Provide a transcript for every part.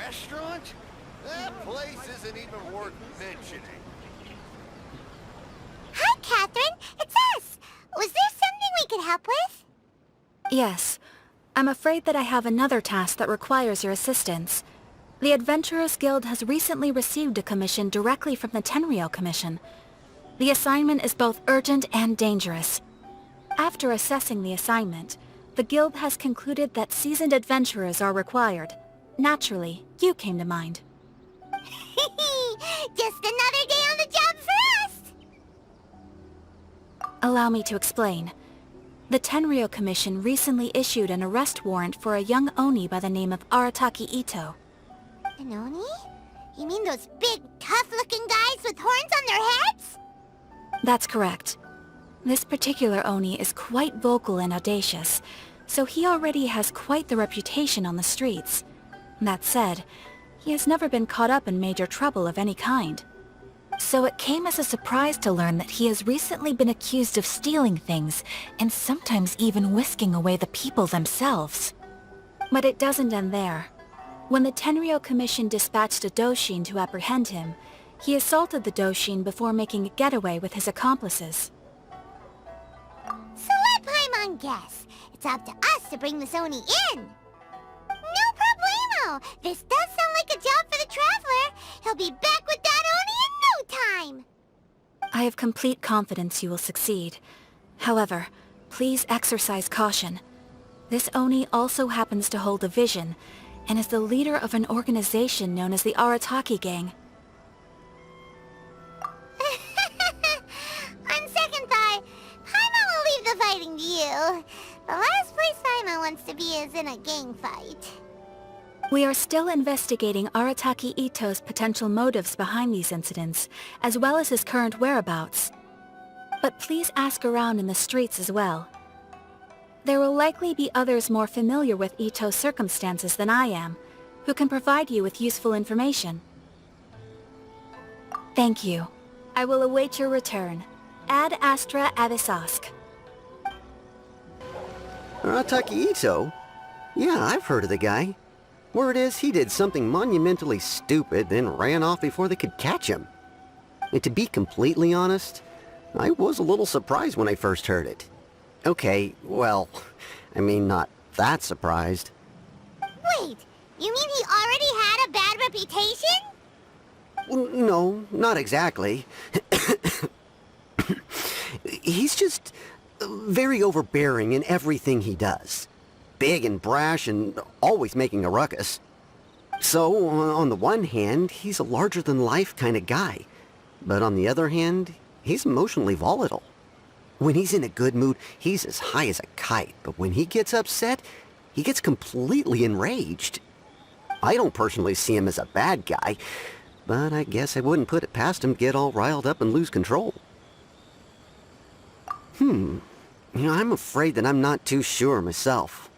restaurant? That place isn't even worth mentioning. Hi, Catherine. It's us. Was there something we could help with? Yes. I'm afraid that I have another task that requires your assistance. The Adventurers Guild has recently received a commission directly from the Tenryou Commission. The assignment is both urgent and dangerous. After assessing the assignment, the Guild has concluded that seasoned adventurers are required. Naturally, you came to mind. Just another day on the job for us! Allow me to explain. The Tenryou Commission recently issued an arrest warrant for a young Oni by the name of Arataki Itto. An Oni? You mean those big, tough-looking guys with horns on their heads? That's correct. This particular Oni is quite vocal and audacious, so he already has quite the reputation on the streets. That said, he has never been caught up in major trouble of any kind. So it came as a surprise to learn that he has recently been accused of stealing things, and sometimes even whisking away the people themselves. But it doesn't end there. When the Tenryou Commission dispatched a Doshin to apprehend him, he assaulted the Doshin before making a getaway with his accomplices. So let Paimon guess. It's up to us to bring this Oni in. No problemo! This does sound like a job for the Traveler. He'll be back with that Oni in no time! I have complete confidence you will succeed. However, please exercise caution. This Oni also happens to hold a vision, and is the leader of an organization known as the Arataki Gang. On second thought, Paimon will leave the fighting to you. The last place Paimon wants to be is in a gang fight. We are still investigating Arataki Itto's potential motives behind these incidents, as well as his current whereabouts. But please ask around in the streets as well. There will likely be others more familiar with Itto's circumstances than I am, who can provide you with useful information. Thank you. I will await your return. Ad Astra Avisask. Arataki Itto? Yeah, I've heard of the guy. Word is he did something monumentally stupid, then ran off before they could catch him. And to be completely honest, I was a little surprised when I first heard it. Okay, well, I mean, not that surprised. Wait, you mean he already had a bad reputation? Well, no, not exactly. He's just very overbearing in everything he does. Big and brash and always making a ruckus. So, on the one hand, he's a larger-than-life kind of guy. But on the other hand, he's emotionally volatile. When he's in a good mood, he's as high as a kite, but when he gets upset, he gets completely enraged. I don't personally see him as a bad guy, but I guess I wouldn't put it past him to get all riled up and lose control. You know, I'm afraid that I'm not too sure myself.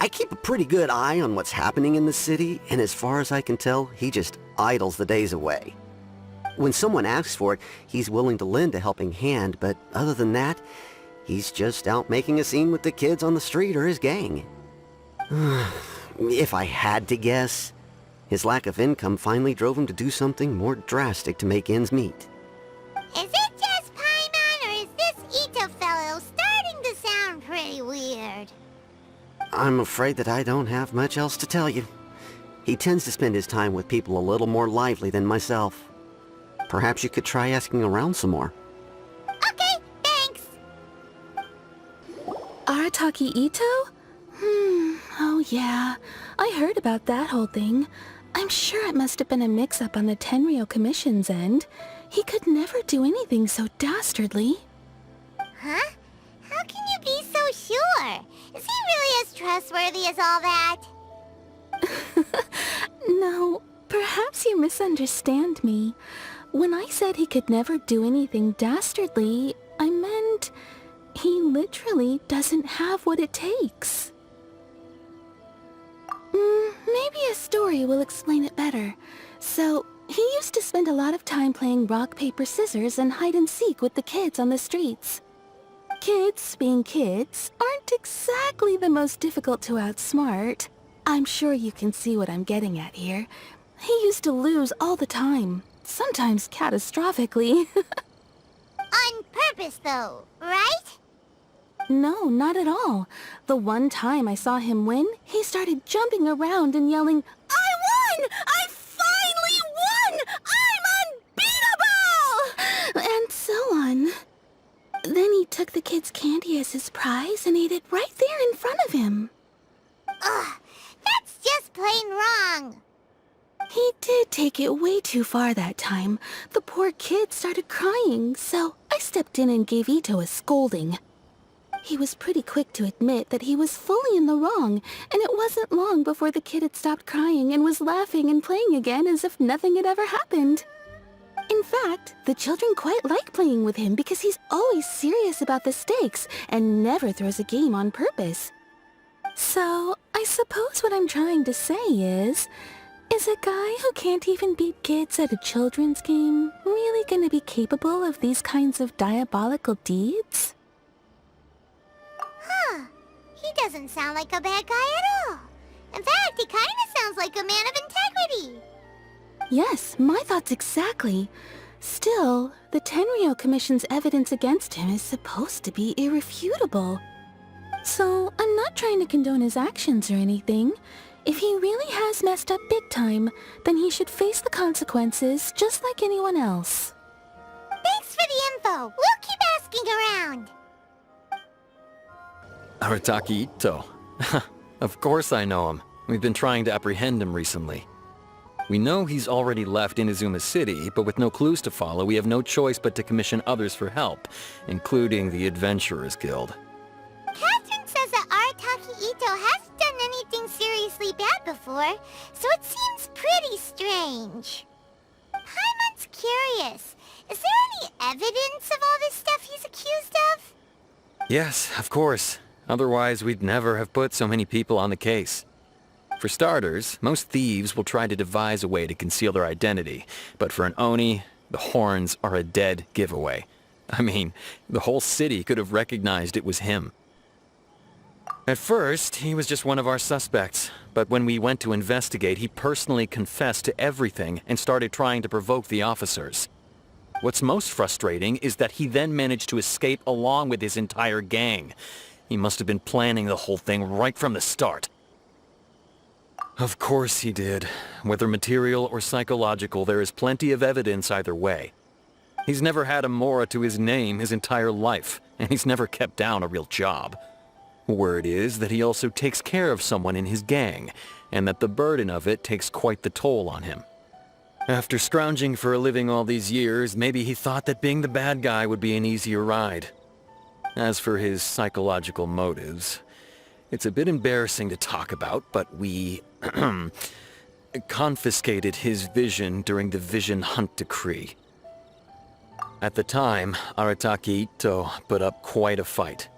I keep a pretty good eye on what's happening in the city, and as far as I can tell, he just idles the days away. When someone asks for it, he's willing to lend a helping hand, but other than that, he's just out making a scene with the kids on the street or his gang. If I had to guess, his lack of income finally drove him to do something more drastic to make ends meet. Is it just Paimon, or is this Itto fellow starting to sound pretty weird? I'm afraid that I don't have much else to tell you. He tends to spend his time with people a little more lively than myself. Perhaps you could try asking around some more. Okay, thanks! Arataki Itto? Oh yeah. I heard about that whole thing. I'm sure it must have been a mix-up on the Tenryou Commission's end. He could never do anything so dastardly. Huh? How can you be so sure? Is he really as trustworthy as all that? No, perhaps you misunderstand me. When I said he could never do anything dastardly, I meant he literally doesn't have what it takes. Maybe a story will explain it better. So, he used to spend a lot of time playing rock, paper, scissors and hide and seek with the kids on the streets. Kids, being kids, aren't exactly the most difficult to outsmart. I'm sure you can see what I'm getting at here. He used to lose all the time, sometimes catastrophically. On purpose, though, right? No, not at all. The one time I saw him win, he started jumping around and yelling, "I won! I finally won! I'm unbeatable!" And so on. Then he took the kid's candy as his prize and ate it right there in front of him. Ugh, that's just plain wrong. He did take it way too far that time. The poor kid started crying, so I stepped in and gave Itto a scolding. He was pretty quick to admit that he was fully in the wrong, and it wasn't long before the kid had stopped crying and was laughing and playing again as if nothing had ever happened. In fact, the children quite like playing with him because he's always serious about the stakes and never throws a game on purpose. So, I suppose what I'm trying to say is a guy who can't even beat kids at a children's game really gonna be capable of these kinds of diabolical deeds? Huh. He doesn't sound like a bad guy at all. In fact, he kinda sounds like a man of integrity. Yes, my thoughts exactly. Still, the Tenryou Commission's evidence against him is supposed to be irrefutable. So, I'm not trying to condone his actions or anything. If he really has messed up big time, then he should face the consequences just like anyone else. Thanks for the info. We'll keep asking around. Arataki Itto. Of course I know him. We've been trying to apprehend him recently. We know he's already left Inazuma City, but with no clues to follow, we have no choice but to commission others for help, including the Adventurers Guild. Catherine says that Arataki Itto hasn't done anything seriously bad before, so it seems pretty strange. Paimon's curious. Is there any evidence of all this stuff he's accused of? Yes, of course. Otherwise, we'd never have put so many people on the case. For starters, most thieves will try to devise a way to conceal their identity, but for an Oni, the horns are a dead giveaway. I mean, the whole city could have recognized it was him. At first, he was just one of our suspects, but when we went to investigate, he personally confessed to everything and started trying to provoke the officers. What's most frustrating is that he then managed to escape along with his entire gang. He must have been planning the whole thing right from the start. Of course he did. Whether material or psychological, there is plenty of evidence either way. He's never had a Mora to his name his entire life, and he's never kept down a real job. Word is that he also takes care of someone in his gang, and that the burden of it takes quite the toll on him. After scrounging for a living all these years, maybe he thought that being the bad guy would be an easier ride. As for his psychological motives, it's a bit embarrassing to talk about, but we confiscated his vision during the Vision Hunt Decree. At the time, Arataki Itto put up quite a fight.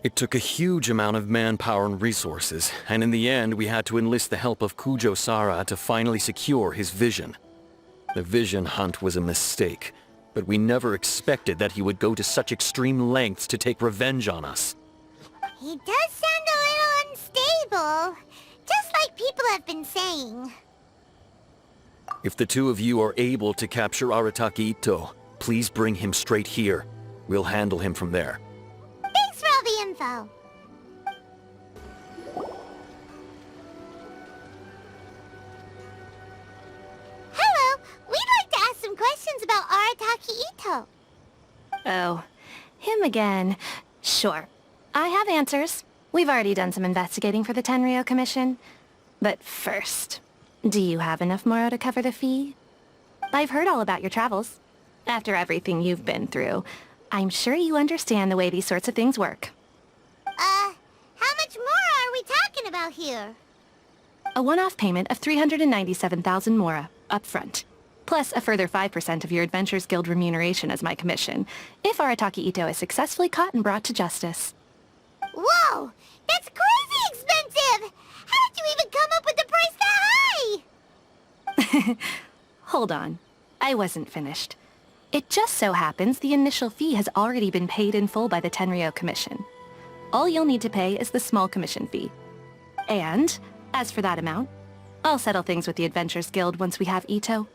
It took a huge amount of manpower and resources, and in the end we had to enlist the help of Kujo-Sara to finally secure his vision. The Vision Hunt was a mistake, but we never expected that he would go to such extreme lengths to take revenge on us. He does sound a little unstable, just like people have been saying. If the two of you are able to capture Arataki Itto, please bring him straight here. We'll handle him from there. Thanks for all the info. Hello, we'd like to ask some questions about Arataki Itto. Oh, him again. Sure. I have answers. We've already done some investigating for the Tenryou Commission. But first, do you have enough Moro to cover the fee? I've heard all about your travels. After everything you've been through, I'm sure you understand the way these sorts of things work. How much more are we talking about here? A one-off payment of 397,000 Mora, up front. Plus a further 5% of your Adventurers Guild remuneration as my commission, if Arataki Itto is successfully caught and brought to justice. Whoa! That's crazy expensive! How did you even come up with the price that high? Hold on. I wasn't finished. It just so happens the initial fee has already been paid in full by the Tenryou Commission. All you'll need to pay is the small commission fee. And As for that amount, I'll settle things with the Adventurers Guild once we have Itto.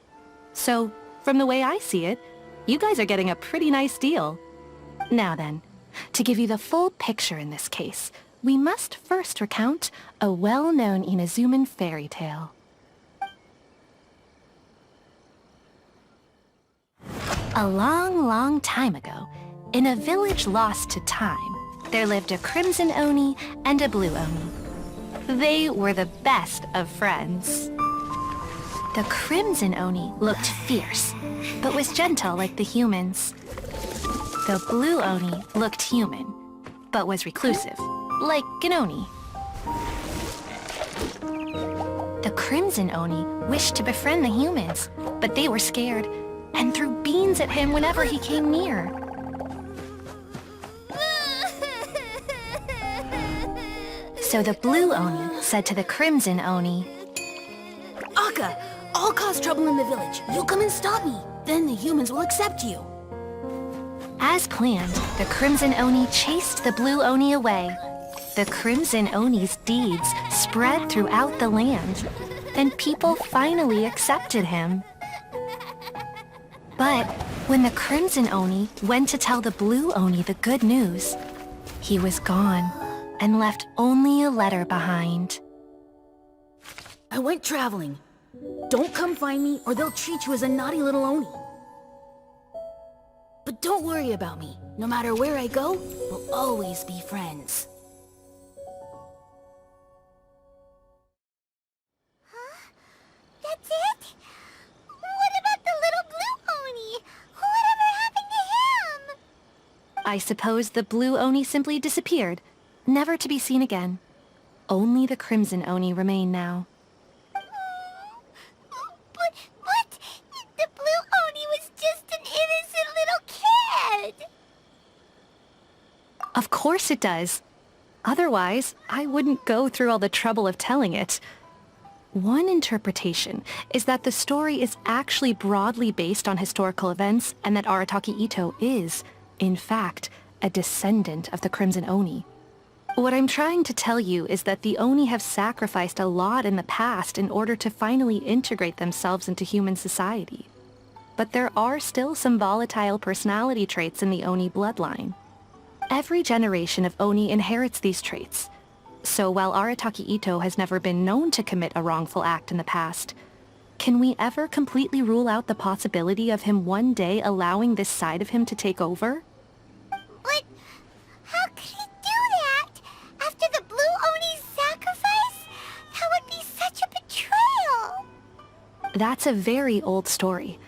So, from the way I see it, you guys are getting a pretty nice deal. Now then, to give you the full picture in this case, we must first recount a well-known Inazuman fairy tale. A long, long time ago, in a village lost to time, there lived a Crimson Oni and a Blue Oni. They were the best of friends. The Crimson Oni looked fierce, but was gentle like the humans. The Blue Oni looked human, but was reclusive, like an Oni. The Crimson Oni wished to befriend the humans, but they were scared and threw beans at him whenever he came near. So the Blue Oni said to the Crimson Oni, Akka, I'll cause trouble in the village. You come and stop me. Then the humans will accept you. As planned, the Crimson Oni chased the Blue Oni away. The Crimson Oni's deeds spread throughout the land, and people finally accepted him. But when the Crimson Oni went to tell the Blue Oni the good news, he was gone and left only a letter behind. I went traveling. Don't come find me or they'll treat you as a naughty little Oni. But don't worry about me. No matter where I go, we'll always be friends. Huh? That's it? What about the little Blue Oni? Whatever happened to him? I suppose the Blue Oni simply disappeared, never to be seen again. Only the Crimson Oni remain now. But the Blue Oni was just an innocent little kid! Of course it does. Otherwise, I wouldn't go through all the trouble of telling it. One interpretation is that the story is actually broadly based on historical events and that Arataki Itto is, in fact, a descendant of the Crimson Oni. What I'm trying to tell you is that the Oni have sacrificed a lot in the past in order to finally integrate themselves into human society. But there are still some volatile personality traits in the Oni bloodline. Every generation of Oni inherits these traits. So while Arataki Itto has never been known to commit a wrongful act in the past, can we ever completely rule out the possibility of him one day allowing this side of him to take over? But how could he do that? After the Blue Oni's sacrifice? That would be such a betrayal! That's a very old story.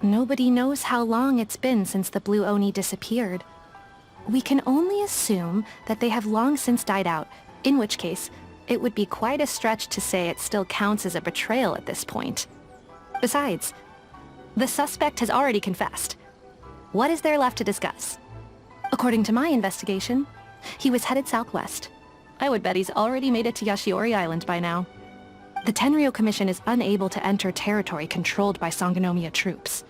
Nobody knows how long it's been since the Blue Oni disappeared. We can only assume that they have long since died out, in which case, it would be quite a stretch to say it still counts as a betrayal at this point. Besides, the suspect has already confessed. What is there left to discuss? According to my investigation, he was headed southwest. I would bet he's already made it to Yashiori Island by now. The Tenryou Commission is unable to enter territory controlled by Sangonomiya troops.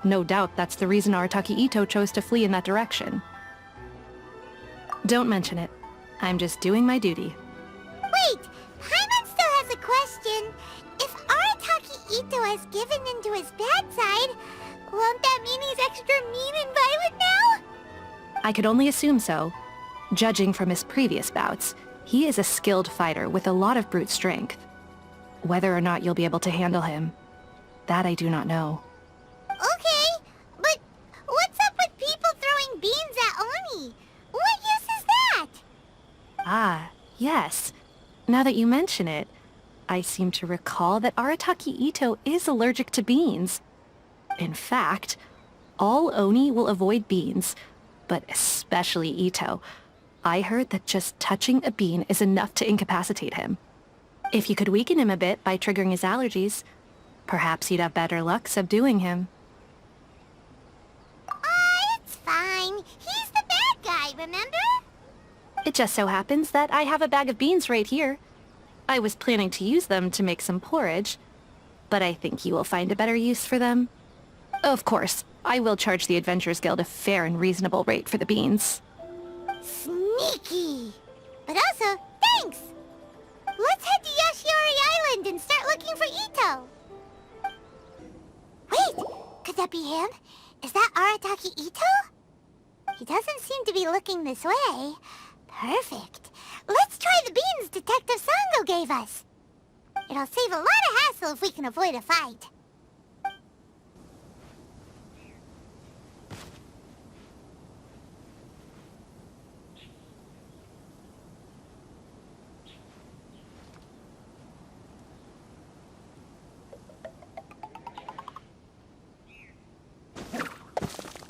No doubt that's the reason Arataki Itto chose to flee in that direction. Don't mention it. I'm just doing my duty. Wait! Paimon still has a question. If Arataki Itto has given in to his bad side, won't that mean he's extra mean and violent now? I could only assume so. Judging from his previous bouts, he is a skilled fighter with a lot of brute strength. Whether or not you'll be able to handle him, that I do not know. Okay, but what's up with people throwing beans at Oni? What use is that? Ah, yes. Now that you mention it, I seem to recall that Arataki Itto is allergic to beans. In fact, all Oni will avoid beans, but especially Itto. I heard that just touching a bean is enough to incapacitate him. If you could weaken him a bit by triggering his allergies, perhaps you'd have better luck subduing him. It's fine. He's the bad guy, remember? It just so happens that I have a bag of beans right here. I was planning to use them to make some porridge, but I think you will find a better use for them. Of course, I will charge the Adventurers Guild a fair and reasonable rate for the beans. Sneaky! But also, thanks! Let's head to him. Is that Arataki Itto? He doesn't seem to be looking this way. Perfect. Let's try the beans Detective Sango gave us. It'll save a lot of hassle if we can avoid a fight.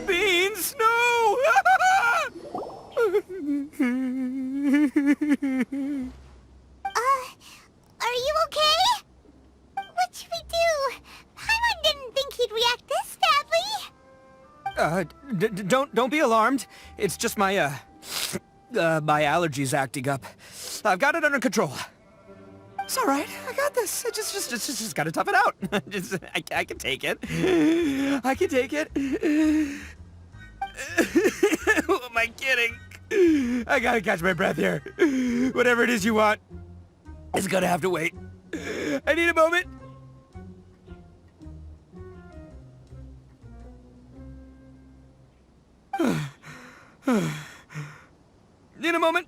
Beans, no! Are you okay? What should we do? Paimon didn't think he'd react this badly. Don't be alarmed. It's just my, my allergies acting up. I've got it under control. It's all right. I got this. I just gotta tough it out. I can take it. I can take it. Who am I kidding? I gotta catch my breath here. Whatever it is you want, it's gonna have to wait. I need a moment. Need a moment.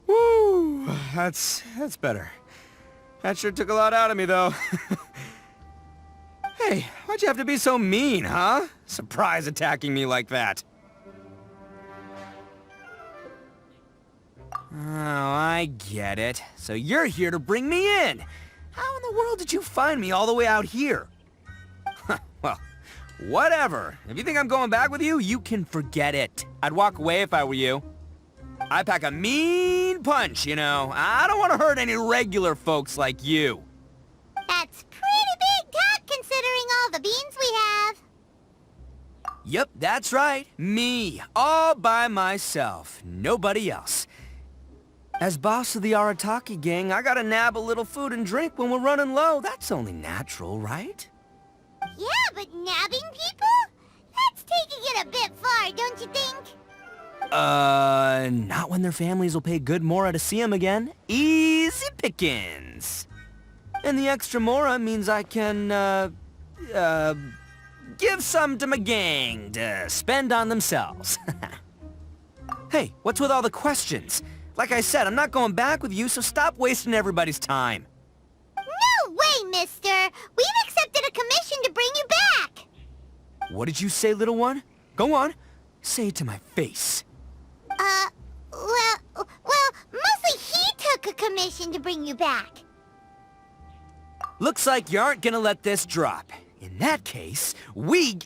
Woo, that's better. That sure took a lot out of me, though. Hey, why'd you have to be so mean, huh? Surprise attacking me like that. Oh, I get it. So you're here to bring me in. How in the world did you find me all the way out here? Well, whatever. If you think I'm going back with you, you can forget it. I'd walk away if I were you. I pack a mean punch, you know. I don't want to hurt any regular folks like you. That's pretty big talk considering all the beans we have. Yep, that's right. Me. All by myself. Nobody else. As boss of the Arataki gang, I gotta nab a little food and drink when we're running low. That's only natural, right? Yeah, but nabbing people? That's taking it a bit far, don't you think? Not when their families will pay good mora to see them again. Easy pickings. And the extra mora means I can, give some to my gang to spend on themselves. Hey, what's with all the questions? Like I said, I'm not going back with you, so stop wasting everybody's time. No way, mister! We've accepted a commission to bring you back! What did you say, little one? Go on. Say it to my face. Well, mostly he took a commission to bring you back. Looks like you aren't gonna let this drop. In that case, we...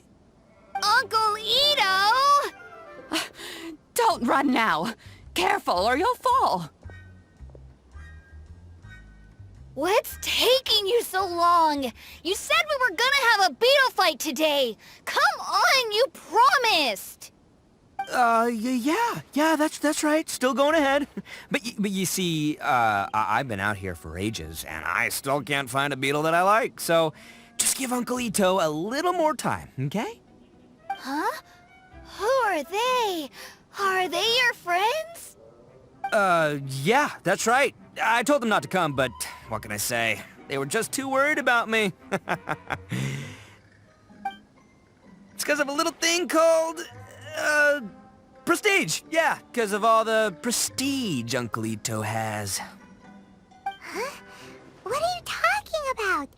Uncle Itto! Don't run now. Careful or you'll fall. What's taking you so long? You said we were gonna have a beetle fight today. Come on, you promised. Yeah, that's right. Still going ahead. But you see, I've been out here for ages, and I still can't find a beetle that I like, so just give Uncle Itto a little more time, okay? Huh? Who are they? Are they your friends? Yeah, that's right. I told them not to come, but what can I say? They were just too worried about me. It's because of a little thing called, prestige. Yeah, because of all the prestige Uncle Itto has. Huh? What are you talking about?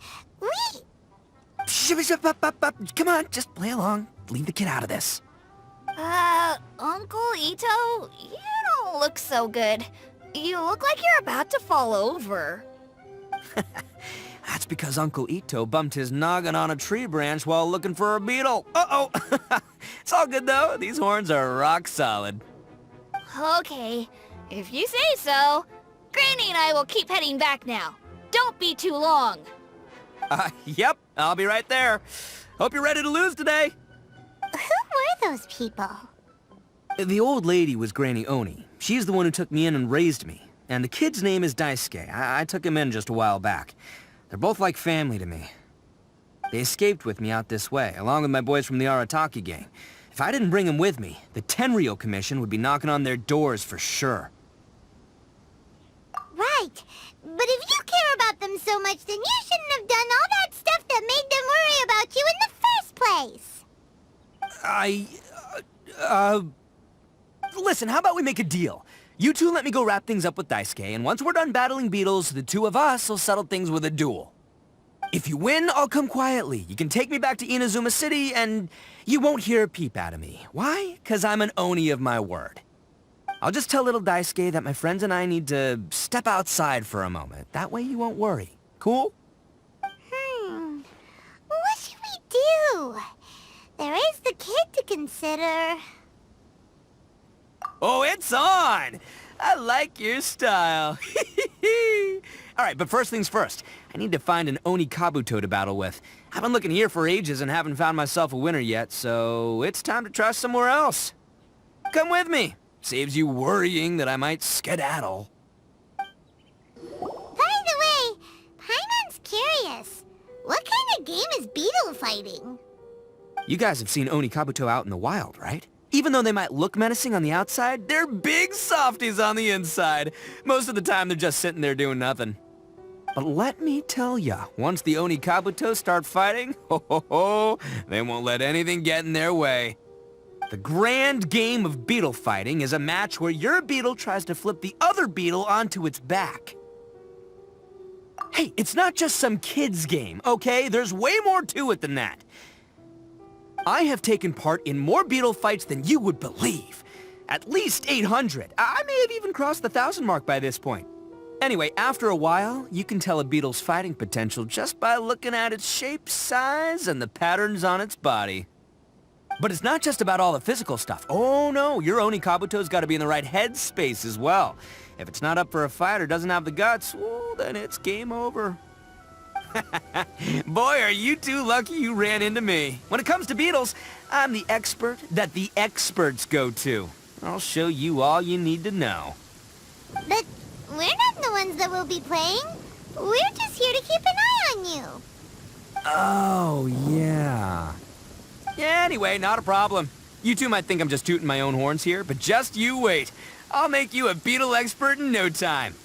Come on, just play along. Leave the kid out of this. Uncle Itto, you don't look so good. You look like you're about to fall over. That's because Uncle Itto bumped his noggin on a tree branch while looking for a beetle. Uh-oh! It's all good, though. These horns are rock solid. Okay, if you say so. Granny and I will keep heading back now. Don't be too long. Yep, I'll be right there. Hope you're ready to lose today. Who were those people? The old lady was Granny Oni. She's the one who took me in and raised me. And the kid's name is Daisuke. I took him in just a while back. They're both like family to me. They escaped with me out this way, along with my boys from the Arataki gang. If I didn't bring them with me, the Tenryou Commission would be knocking on their doors for sure. Right. But if you care about them them so much, then you shouldn't have done all that stuff that made them worry about you in the first place. Listen, how about we make a deal? You two let me go wrap things up with Daisuke, and once we're done battling beetles, the two of us will settle things with a duel. If you win, I'll come quietly. You can take me back to Inazuma City, and you won't hear a peep out of me. Why? 'Cause I'm an Oni of my word. I'll just tell little Daisuke that my friends and I need to step outside for a moment. That way you won't worry. Cool? What should we do? There is the kid to consider. Oh, it's on! I like your style. Alright, but first things first. I need to find an Oni Kabuto to battle with. I've been looking here for ages and haven't found myself a winner yet, so it's time to try somewhere else. Come with me. Saves you worrying that I might skedaddle. By the way, Paimon's curious. What kind of game is beetle fighting? You guys have seen Oni Kabuto out in the wild, right? Even though they might look menacing on the outside, they're big softies on the inside. Most of the time, they're just sitting there doing nothing. But let me tell ya, once the Oni Kabuto start fighting, they won't let anything get in their way. The grand game of beetle fighting is a match where your beetle tries to flip the other beetle onto its back. Hey, it's not just some kid's game, okay? There's way more to it than that. I have taken part in more beetle fights than you would believe. At least 800. I may have even crossed the 1,000 mark by this point. Anyway, after a while, you can tell a beetle's fighting potential just by looking at its shape, size, and the patterns on its body. But it's not just about all the physical stuff. Oh no, your Oni Kabuto's got to be in the right headspace as well. If it's not up for a fight or doesn't have the guts, well, then it's game over. Boy, are you two lucky you ran into me. When it comes to beetles, I'm the expert that the experts go to. I'll show you all you need to know. But we're not the ones that will be playing. We're just here to keep an eye on you. Oh, yeah. Yeah, anyway, not a problem. You two might think I'm just tooting my own horns here, but just you wait. I'll make you a beetle expert in no time.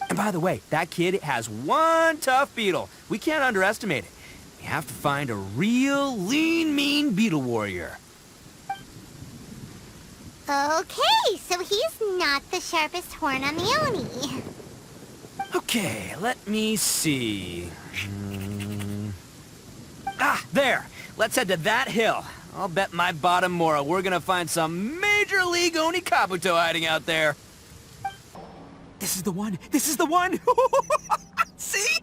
And by the way, that kid has one tough beetle. We can't underestimate it. We have to find a real lean, mean beetle warrior. Okay, so he's not the sharpest horn on the Oni. Okay, let me see. Ah, there! Let's head to that hill. I'll bet my bottom moral we're gonna find some major league Oni Kabuto hiding out there. This is the one! This is the one! See?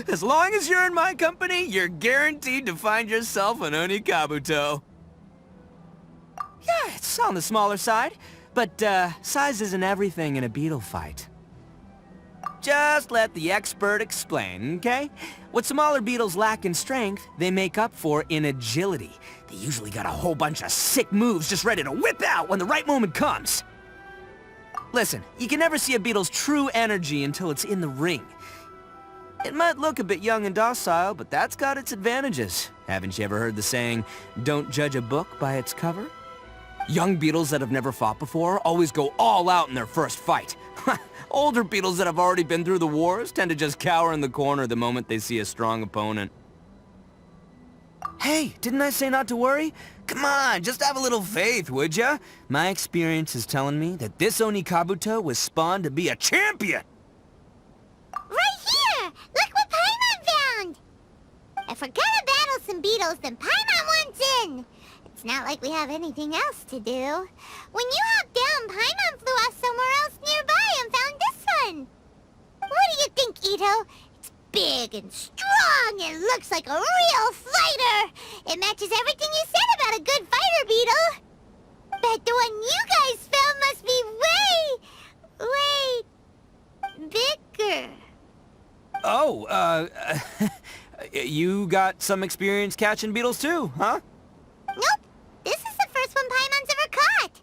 As long as you're in my company, you're guaranteed to find yourself an Oni Kabuto. Yeah, it's on the smaller side, but size isn't everything in a beetle fight. Just let the expert explain, okay? What smaller beetles lack in strength, they make up for in agility. They usually got a whole bunch of sick moves just ready to whip out when the right moment comes. Listen, you can never see a beetle's true energy until it's in the ring. It might look a bit young and docile, but that's got its advantages. Haven't you ever heard the saying, don't judge a book by its cover? Young beetles that have never fought before always go all out in their first fight. Older beetles that have already been through the wars tend to just cower in the corner the moment they see a strong opponent. Hey, didn't I say not to worry? Come on, just have a little faith, would ya? My experience is telling me that this Oni Kabuto was spawned to be a champion! Right here! Look what Paimon found! If we're gonna battle some beetles, then Paimon wants in! It's not like we have anything else to do. When you hopped down, Paimon flew off somewhere else nearby and found this one. What do you think, Itto? It's big and strong and looks like a real fighter. It matches everything you said about a good fighter beetle. Bet the one you guys found must be way bigger. Oh, you got some experience catching beetles too, huh? Nope. This is the first one Paimon's ever caught.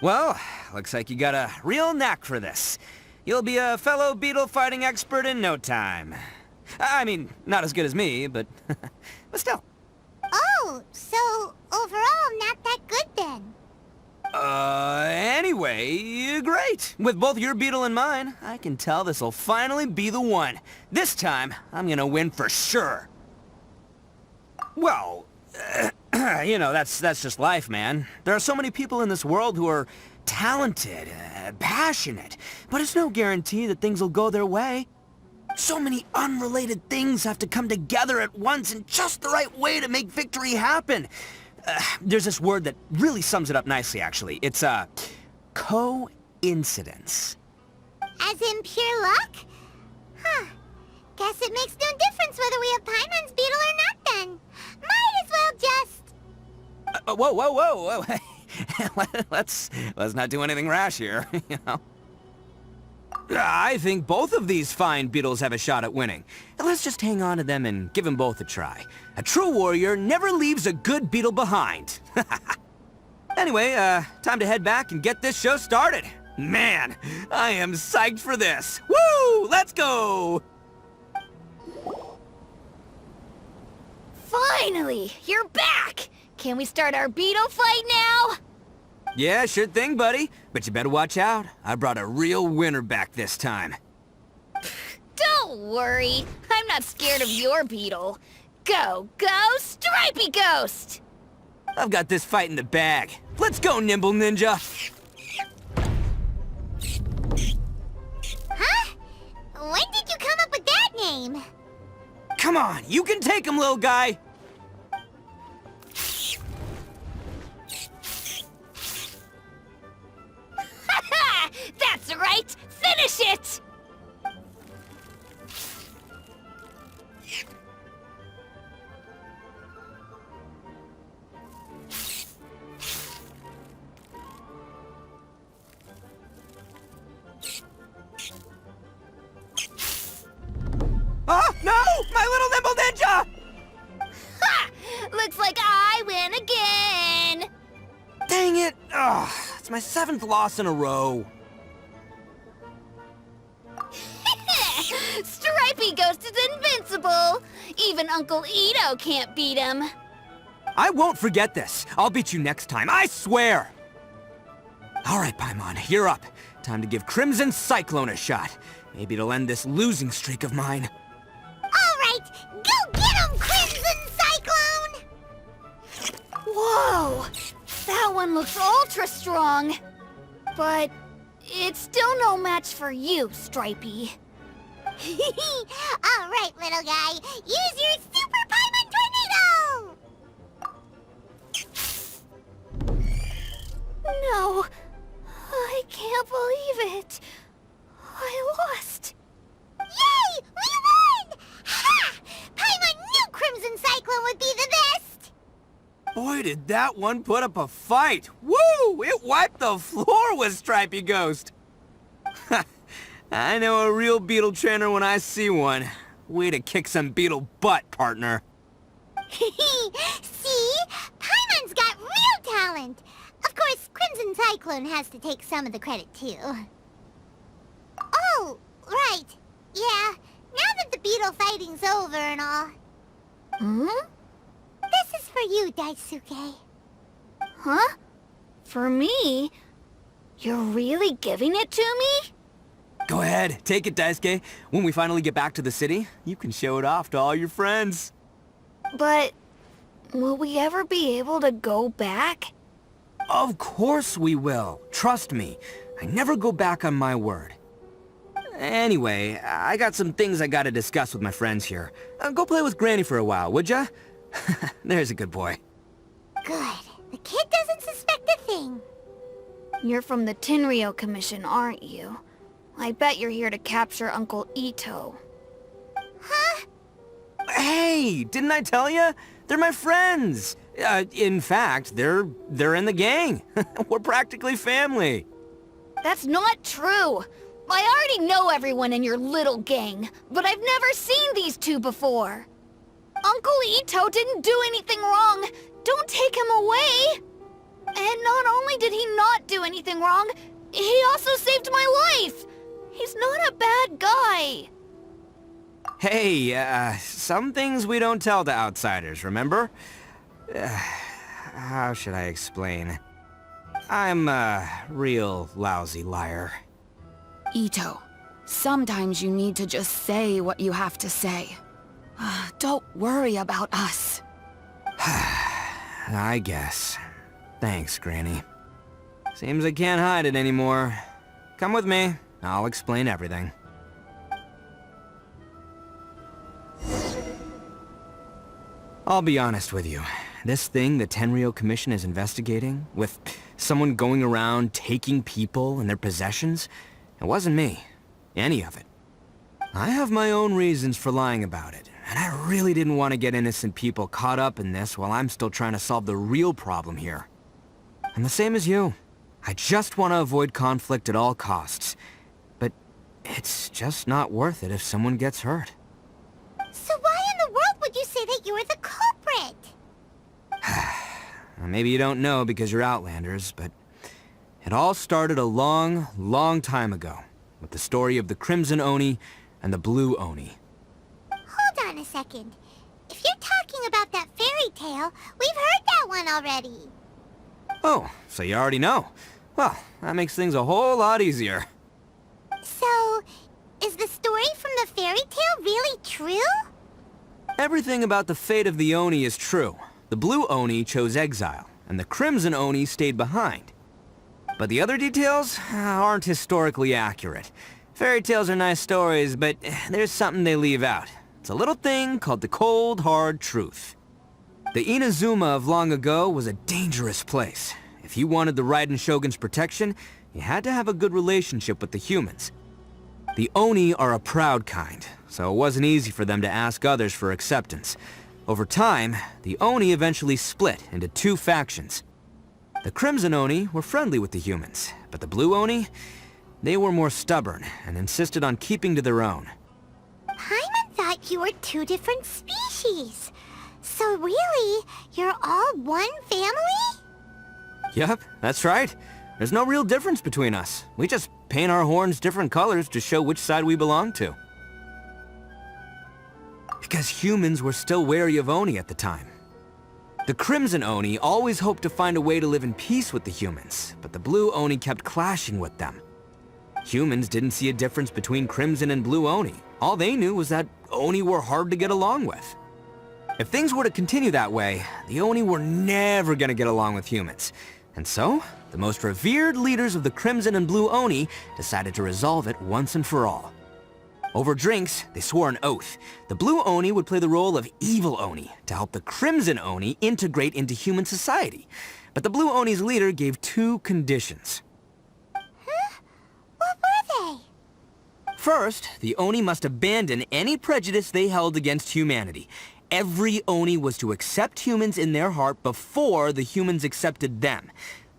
Well, looks like you got a real knack for this. You'll be a fellow beetle fighting expert in no time. I mean, not as good as me, but still. Oh, so overall not that good then. Anyway, Great. With both your beetle and mine, I can tell this'll finally be the one. This time, I'm gonna win for sure. Well, you know, that's just life, man. There are so many people in this world who are talented, passionate, but it's no guarantee that things will go their way. So many unrelated things have to come together at once in just the right way to make victory happen. There's this word that really sums it up nicely, actually. It's, coincidence. As in pure luck? Huh. Guess it makes no difference whether we have Paimon's beetle or not then. Might as well just... Whoa. Let's not do anything rash here, you know? I think both of these fine beetles have a shot at winning. Let's just hang on to them and give them both a try. A true warrior never leaves a good beetle behind. Anyway, time to head back and get this show started. Man, I am psyched for this. Woo! Let's go! Finally! You're back! Can we start our beetle fight now? Yeah, sure thing, buddy. But you better watch out. I brought a real winner back this time. Don't worry. I'm not scared of your beetle. Go, Stripey Ghost! I've got this fight in the bag. Let's go, Nimble Ninja! Huh? When did you come up with that name? Come on, you can take him, little guy! That's right! Finish it! Oh, no! My little Nimble Ninja! Ha! Looks like I win again! Dang it! Ugh, it's my 7th loss in a row. Stripey Ghost is invincible! Even Uncle Itto can't beat him. I won't forget this. I'll beat you next time, I swear! Alright, Paimon, you're up. Time to give Crimson Cyclone a shot. Maybe it'll end this losing streak of mine. Alright, go get him, Crimson Cyclone! Whoa! That one looks ultra strong. But it's still no match for you, Stripey. Alright, little guy, use your Super Paimon Tornado! No, I can't believe it. I lost. Yay! We won! Ha! Paimon knew Crimson Cyclone would be the best! Boy, did that one put up a fight! Woo! It wiped the floor with Stripey Ghost! I know a real beetle trainer when I see one. Way to kick some beetle butt, partner. See? Paimon's got real talent! Of course, Crimson Cyclone has to take some of the credit, too. Oh, right. Yeah, now that the beetle fighting's over and all. Hmm? This is for you, Daisuke. Huh? For me? You're really giving it to me? Go ahead, take it, Daisuke. When we finally get back to the city, you can show it off to all your friends. But will we ever be able to go back? Of course we will. Trust me. I never go back on my word. Anyway, I got some things I gotta discuss with my friends here. Go play with Granny for a while, would ya? There's a good boy. Good. The kid doesn't suspect a thing. You're from the Tenryou Commission, aren't you? I bet you're here to capture Uncle Itto. Huh? Hey, didn't I tell ya? They're my friends. In fact, they're in the gang. We're practically family. That's not true! I already know everyone in your little gang, but I've never seen these two before. Uncle Itto didn't do anything wrong. Don't take him away! And not only did he not do anything wrong, he also saved my life! He's not a bad guy. Hey, some things we don't tell to outsiders, remember? How should I explain? I'm a real lousy liar. Itto, sometimes you need to just say what you have to say. Don't worry about us. I guess. Thanks, Granny. Seems I can't hide it anymore. Come with me. I'll explain everything. I'll be honest with you. This thing the Tenryou Commission is investigating, with someone going around taking people and their possessions, it wasn't me. Any of it. I have my own reasons for lying about it, and I really didn't want to get innocent people caught up in this while I'm still trying to solve the real problem here. I'm the same as you. I just want to avoid conflict at all costs. But it's just not worth it if someone gets hurt. So why in the world would you say that you were the culprit? Maybe you don't know because you're Outlanders, but it all started a long, long time ago with the story of the Crimson Oni and the Blue Oni. Hold on a second. If you're talking about that fairy tale, we've heard that one already. Oh, so you already know. Well, that makes things a whole lot easier. So, is the story from the fairy tale really true? Everything about the fate of the Oni is true. The Blue Oni chose exile, and the Crimson Oni stayed behind. But the other details aren't historically accurate. Fairy tales are nice stories, but there's something they leave out. It's a little thing called the cold, hard truth. The Inazuma of long ago was a dangerous place. If you wanted the Raiden Shogun's protection, you had to have a good relationship with the humans. The Oni are a proud kind, so it wasn't easy for them to ask others for acceptance. Over time, the Oni eventually split into two factions. The Crimson Oni were friendly with the humans, but the Blue Oni, they were more stubborn and insisted on keeping to their own. Paimon thought you were two different species. So really, you're all one family? Yep, that's right. There's no real difference between us. We just paint our horns different colors to show which side we belong to. Because humans were still wary of Oni at the time. The Crimson Oni always hoped to find a way to live in peace with the humans, but the Blue Oni kept clashing with them. Humans didn't see a difference between Crimson and Blue Oni. All they knew was that Oni were hard to get along with. If things were to continue that way, the Oni were never gonna get along with humans. And so, the most revered leaders of the Crimson and Blue Oni decided to resolve it once and for all. Over drinks, they swore an oath. The Blue Oni would play the role of evil Oni to help the Crimson Oni integrate into human society. But the Blue Oni's leader gave two conditions. Huh? What were they? First, the Oni must abandon any prejudice they held against humanity. Every Oni was to accept humans in their heart before the humans accepted them.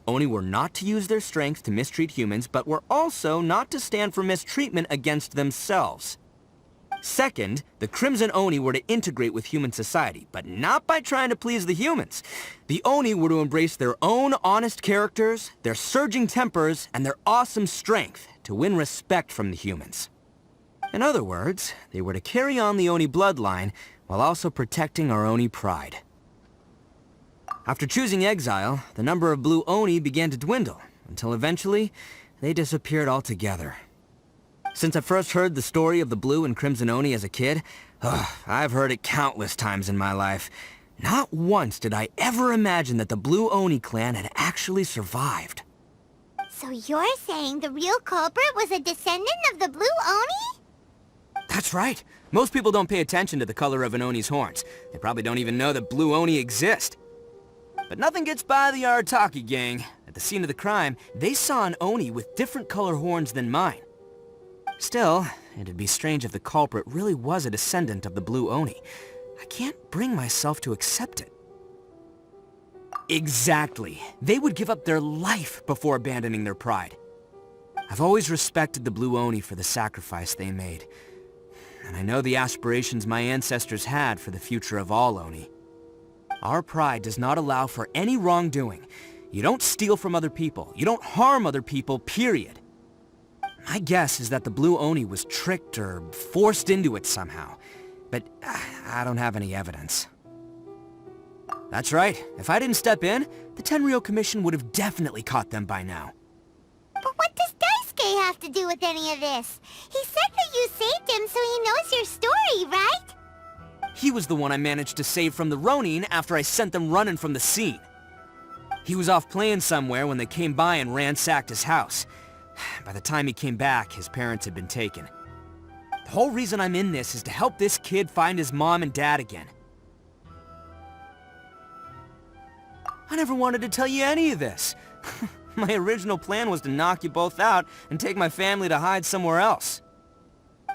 Oni were not to use their strength to mistreat humans, but were also not to stand for mistreatment against themselves. Second, the Crimson Oni were to integrate with human society, but not by trying to please the humans. The Oni were to embrace their own honest characters, their surging tempers, and their awesome strength to win respect from the humans. In other words, they were to carry on the Oni bloodline while also protecting our Oni pride. After choosing exile, the number of Blue Oni began to dwindle, until eventually, they disappeared altogether. Since I first heard the story of the Blue and Crimson Oni as a kid, I've heard it countless times in my life. Not once did I ever imagine that the Blue Oni clan had actually survived. So you're saying the real culprit was a descendant of the Blue Oni? That's right. Most people don't pay attention to the color of an Oni's horns. They probably don't even know that Blue Oni exist. But nothing gets by the Arataki gang. At the scene of the crime, they saw an Oni with different color horns than mine. Still, it'd be strange if the culprit really was a descendant of the Blue Oni. I can't bring myself to accept it. Exactly. They would give up their life before abandoning their pride. I've always respected the Blue Oni for the sacrifice they made. And I know the aspirations my ancestors had for the future of all Oni. Our pride does not allow for any wrongdoing. You don't steal from other people. You don't harm other people, period. My guess is that the Blue Oni was tricked or forced into it somehow. But I don't have any evidence. That's right. If I didn't step in, the Tenryou Commission would have definitely caught them by now. But what does Daisuke have to do with any of this? He said that you saved him so he knows your story, right? He was the one I managed to save from the Ronin after I sent them running from the scene. He was off playing somewhere when they came by and ransacked his house. By the time he came back, his parents had been taken. The whole reason I'm in this is to help this kid find his mom and dad again. I never wanted to tell you any of this. My original plan was to knock you both out and take my family to hide somewhere else.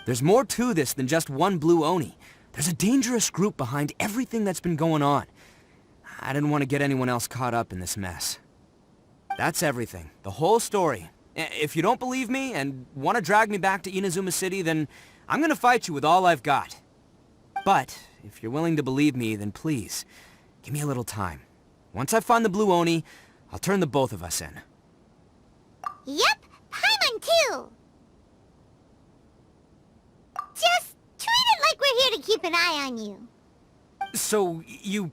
There's more to this than just one blue Oni. There's a dangerous group behind everything that's been going on. I didn't want to get anyone else caught up in this mess. That's everything. The whole story. If you don't believe me and want to drag me back to Inazuma City, then I'm going to fight you with all I've got. But if you're willing to believe me, then please, give me a little time. Once I find the blue Oni, I'll turn the both of us in. Yep, Paimon too! Just treat it like we're here to keep an eye on you. So, you...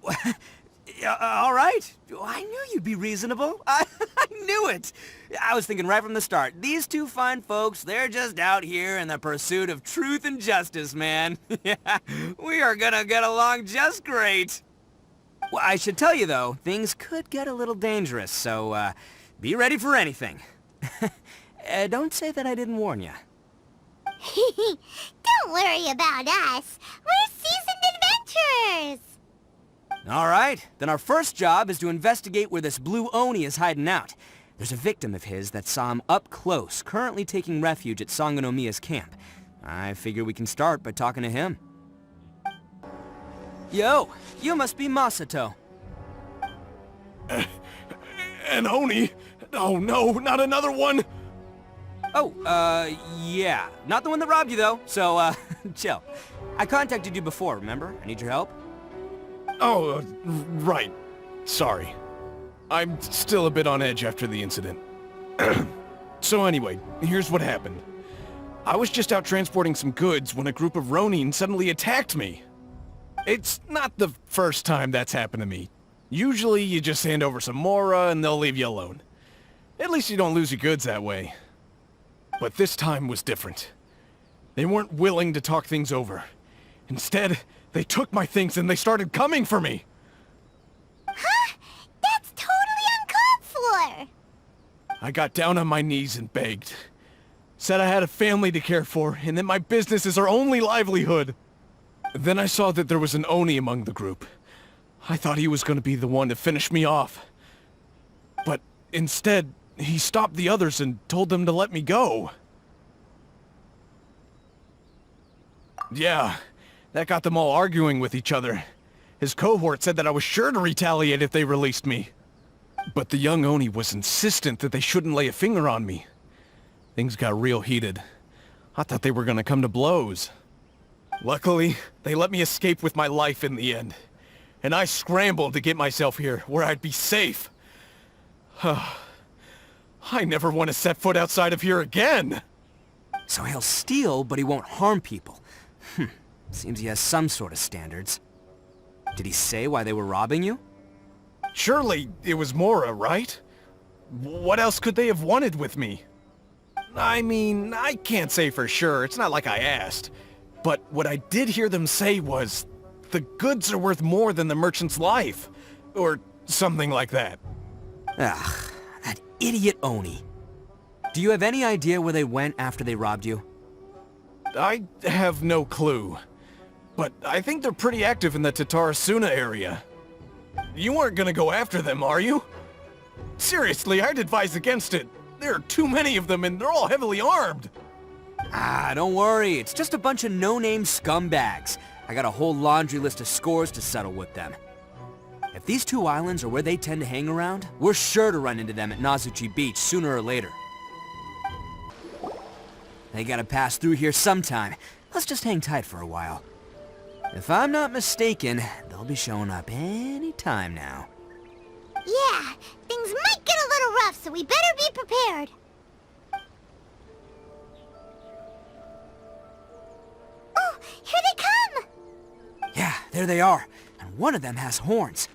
all right. I knew you'd be reasonable. I knew it. I was thinking right from the start, these two fine folks, they're just out here in the pursuit of truth and justice, man. Yeah, we are gonna get along just great. Well, I should tell you, though, things could get a little dangerous, so, be ready for anything. Don't say that I didn't warn you. Don't worry about us. We're seasoned adventurers. All right, then our first job is to investigate where this blue Oni is hiding out. There's a victim of his that saw him up close, currently taking refuge at Sangonomiya's camp. I figure we can start by talking to him. Yo, you must be Masato. An Oni? Oh no, not another one! Oh, yeah. Not the one that robbed you, though, so, chill. I contacted you before, remember? I need your help. Oh, right. Sorry. I'm still a bit on edge after the incident. So anyway, here's what happened. I was just out transporting some goods when a group of Ronin suddenly attacked me. It's not the first time that's happened to me. Usually you just hand over some Mora and they'll leave you alone. At least you don't lose your goods that way. But this time was different. They weren't willing to talk things over. Instead, they took my things and they started coming for me. Huh? That's totally uncalled for! I got down on my knees and begged. Said I had a family to care for and that my business is our only livelihood. Then I saw that there was an Oni among the group. I thought he was going to be the one to finish me off. But instead, he stopped the others and told them to let me go. Yeah, that got them all arguing with each other. His cohort said that I was sure to retaliate if they released me. But the young Oni was insistent that they shouldn't lay a finger on me. Things got real heated. I thought they were going to come to blows. Luckily, they let me escape with my life in the end. And I scrambled to get myself here, where I'd be safe. I never want to set foot outside of here again! So he'll steal, but he won't harm people. Seems he has some sort of standards. Did he say why they were robbing you? Surely it was Mora, right? What else could they have wanted with me? I mean, I can't say for sure, it's not like I asked. But what I did hear them say was, the goods are worth more than the merchant's life. Or something like that. Ugh, that idiot Oni. Do you have any idea where they went after they robbed you? I have no clue. But I think they're pretty active in the Tatarasuna area. You aren't gonna go after them, are you? Seriously, I'd advise against it. There are too many of them and they're all heavily armed. Ah, don't worry. It's just a bunch of no-name scumbags. I got a whole laundry list of scores to settle with them. If these two islands are where they tend to hang around, we're sure to run into them at Nazuchi Beach sooner or later. They gotta pass through here sometime. Let's just hang tight for a while. If I'm not mistaken, they'll be showing up any time now. Yeah, things might get a little rough, so we better be prepared. Oh, here they come! Yeah, there they are. And one of them has horns.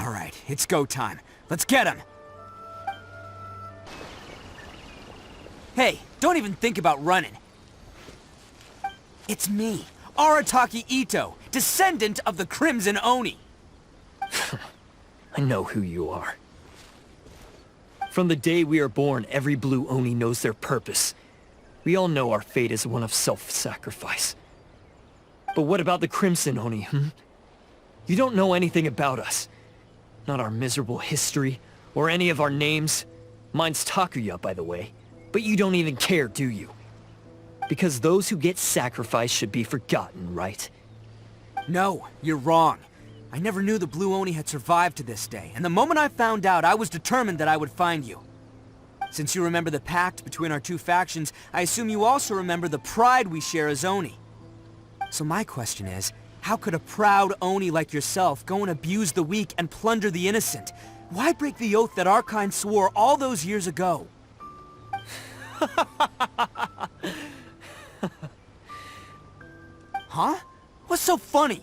Alright, it's go time. Let's get him! Hey, don't even think about running. It's me, Arataki Itto, descendant of the Crimson Oni. I know who you are. From the day we are born, every blue Oni knows their purpose. We all know our fate is one of self-sacrifice. But what about the Crimson Oni, You don't know anything about us. Not our miserable history, or any of our names. Mine's Takuya, by the way. But you don't even care, do you? Because those who get sacrificed should be forgotten, right? No, you're wrong. I never knew the Blue Oni had survived to this day, and the moment I found out, I was determined that I would find you. Since you remember the pact between our two factions, I assume you also remember the pride we share as Oni. So my question is, how could a proud Oni like yourself go and abuse the weak and plunder the innocent? Why break the oath that our kind swore all those years ago? Huh? What's so funny?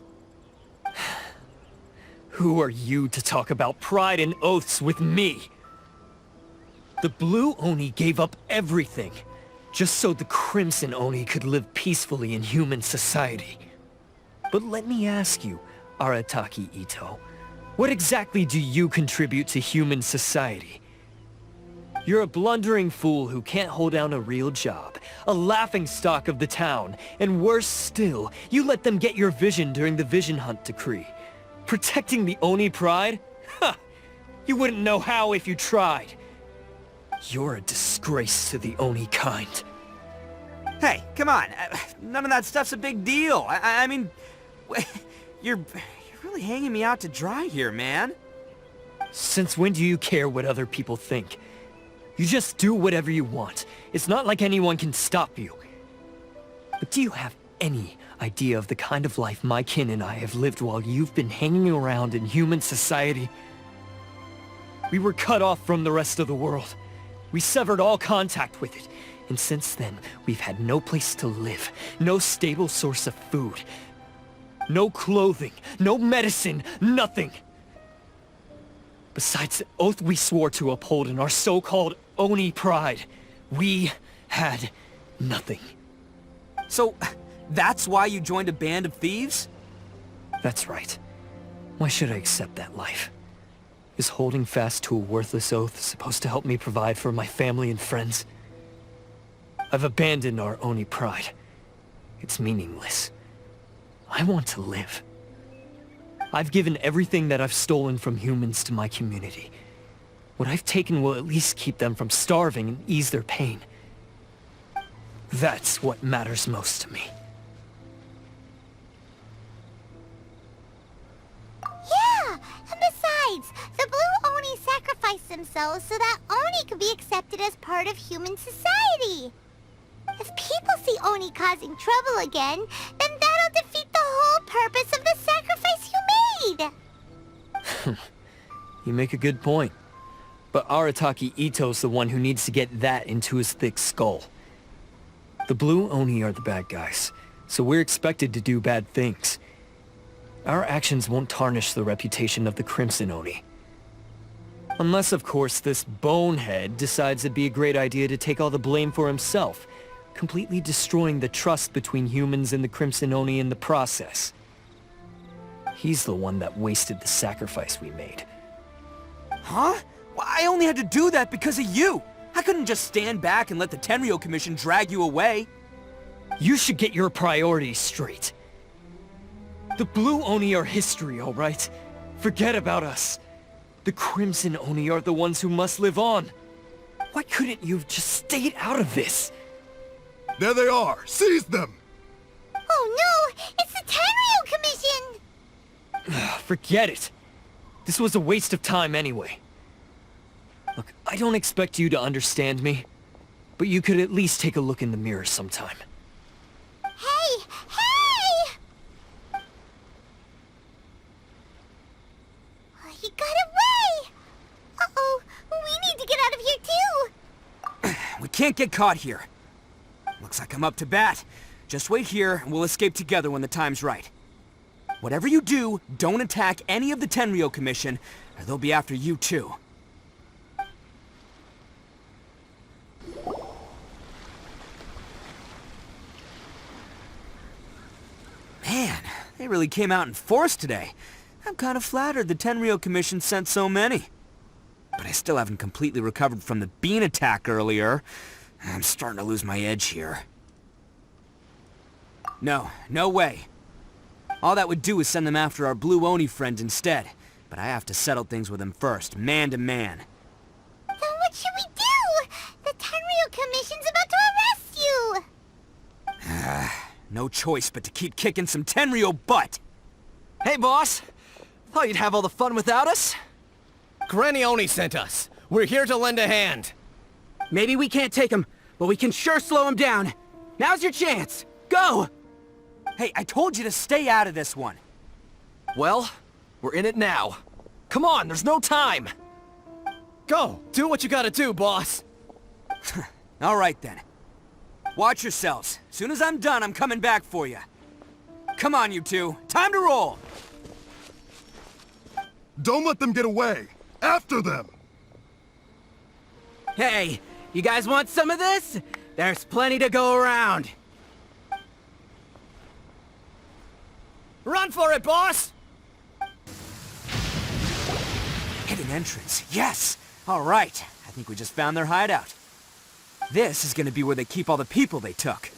Who are you to talk about pride and oaths with me? The Blue Oni gave up everything, just so the Crimson Oni could live peacefully in human society. But let me ask you, Arataki Itto, what exactly do you contribute to human society? You're a blundering fool who can't hold down a real job, a laughingstock of the town, and worse still, you let them get your vision during the Vision Hunt decree. Protecting the Oni pride? Ha! You wouldn't know how if you tried. You're a disgrace to the Oni kind. Hey, come on. None of that stuff's a big deal. I mean, you're really hanging me out to dry here, man. Since when do you care what other people think? You just do whatever you want. It's not like anyone can stop you. But do you have any idea of the kind of life my kin and I have lived while you've been hanging around in human society? We were cut off from the rest of the world. We severed all contact with it. And since then, we've had no place to live, no stable source of food, no clothing, no medicine, nothing. Besides the oath we swore to uphold in our so-called Oni pride, we had nothing. So, that's why you joined a band of thieves? That's right. Why should I accept that life? Is holding fast to a worthless oath supposed to help me provide for my family and friends? I've abandoned our Oni pride. It's meaningless. I want to live. I've given everything that I've stolen from humans to my community. What I've taken will at least keep them from starving and ease their pain. That's what matters most to me. Yeah, and besides, the Blue Oni sacrificed themselves so that Oni could be accepted as part of human society. If people see Oni causing trouble again, then that'll defeat the whole purpose of the sacrifice you made! You make a good point. But Arataki Itto's the one who needs to get that into his thick skull. The Blue Oni are the bad guys, so we're expected to do bad things. Our actions won't tarnish the reputation of the Crimson Oni. Unless, of course, this bonehead decides it'd be a great idea to take all the blame for himself, completely destroying the trust between humans and the Crimson Oni in the process. He's the one that wasted the sacrifice we made. Huh? Well, I only had to do that because of you! I couldn't just stand back and let the Tenryou Commission drag you away. You should get your priorities straight. The Blue Oni are history, alright? Forget about us. The Crimson Oni are the ones who must live on. Why couldn't you have just stayed out of this? There they are! Seize them! Oh no! It's the Tenryou Commission! Forget it. This was a waste of time anyway. Look, I don't expect you to understand me, but you could at least take a look in the mirror sometime. Hey! Hey! He got away! Uh-oh, we need to get out of here too! We can't get caught here. Looks like I'm up to bat. Just wait here, and we'll escape together when the time's right. Whatever you do, don't attack any of the Tenryou Commission, or they'll be after you too. Man, they really came out in force today. I'm kind of flattered the Tenryou Commission sent so many. But I still haven't completely recovered from the bean attack earlier. I'm starting to lose my edge here. No way. All that would do is send them after our Blue Oni friend instead. But I have to settle things with him first, man to man. Then what should we do? The Tenryou Commission's about to arrest you! No choice but to keep kicking some Tenryou butt! Hey, boss! Thought you'd have all the fun without us? Granny Oni sent us. We're here to lend a hand. Maybe we can't take him, but we can sure slow him down. Now's your chance! Go! Hey, I told you to stay out of this one. Well, we're in it now. Come on, there's no time! Go! Do what you gotta do, boss! All right then. Watch yourselves. As soon as I'm done, I'm coming back for you. Come on, you two. Time to roll! Don't let them get away! After them! Hey, you guys want some of this? There's plenty to go around. Run for it, boss! Hidden entrance. Yes! All right. I think we just found their hideout. This is gonna be where they keep all the people they took.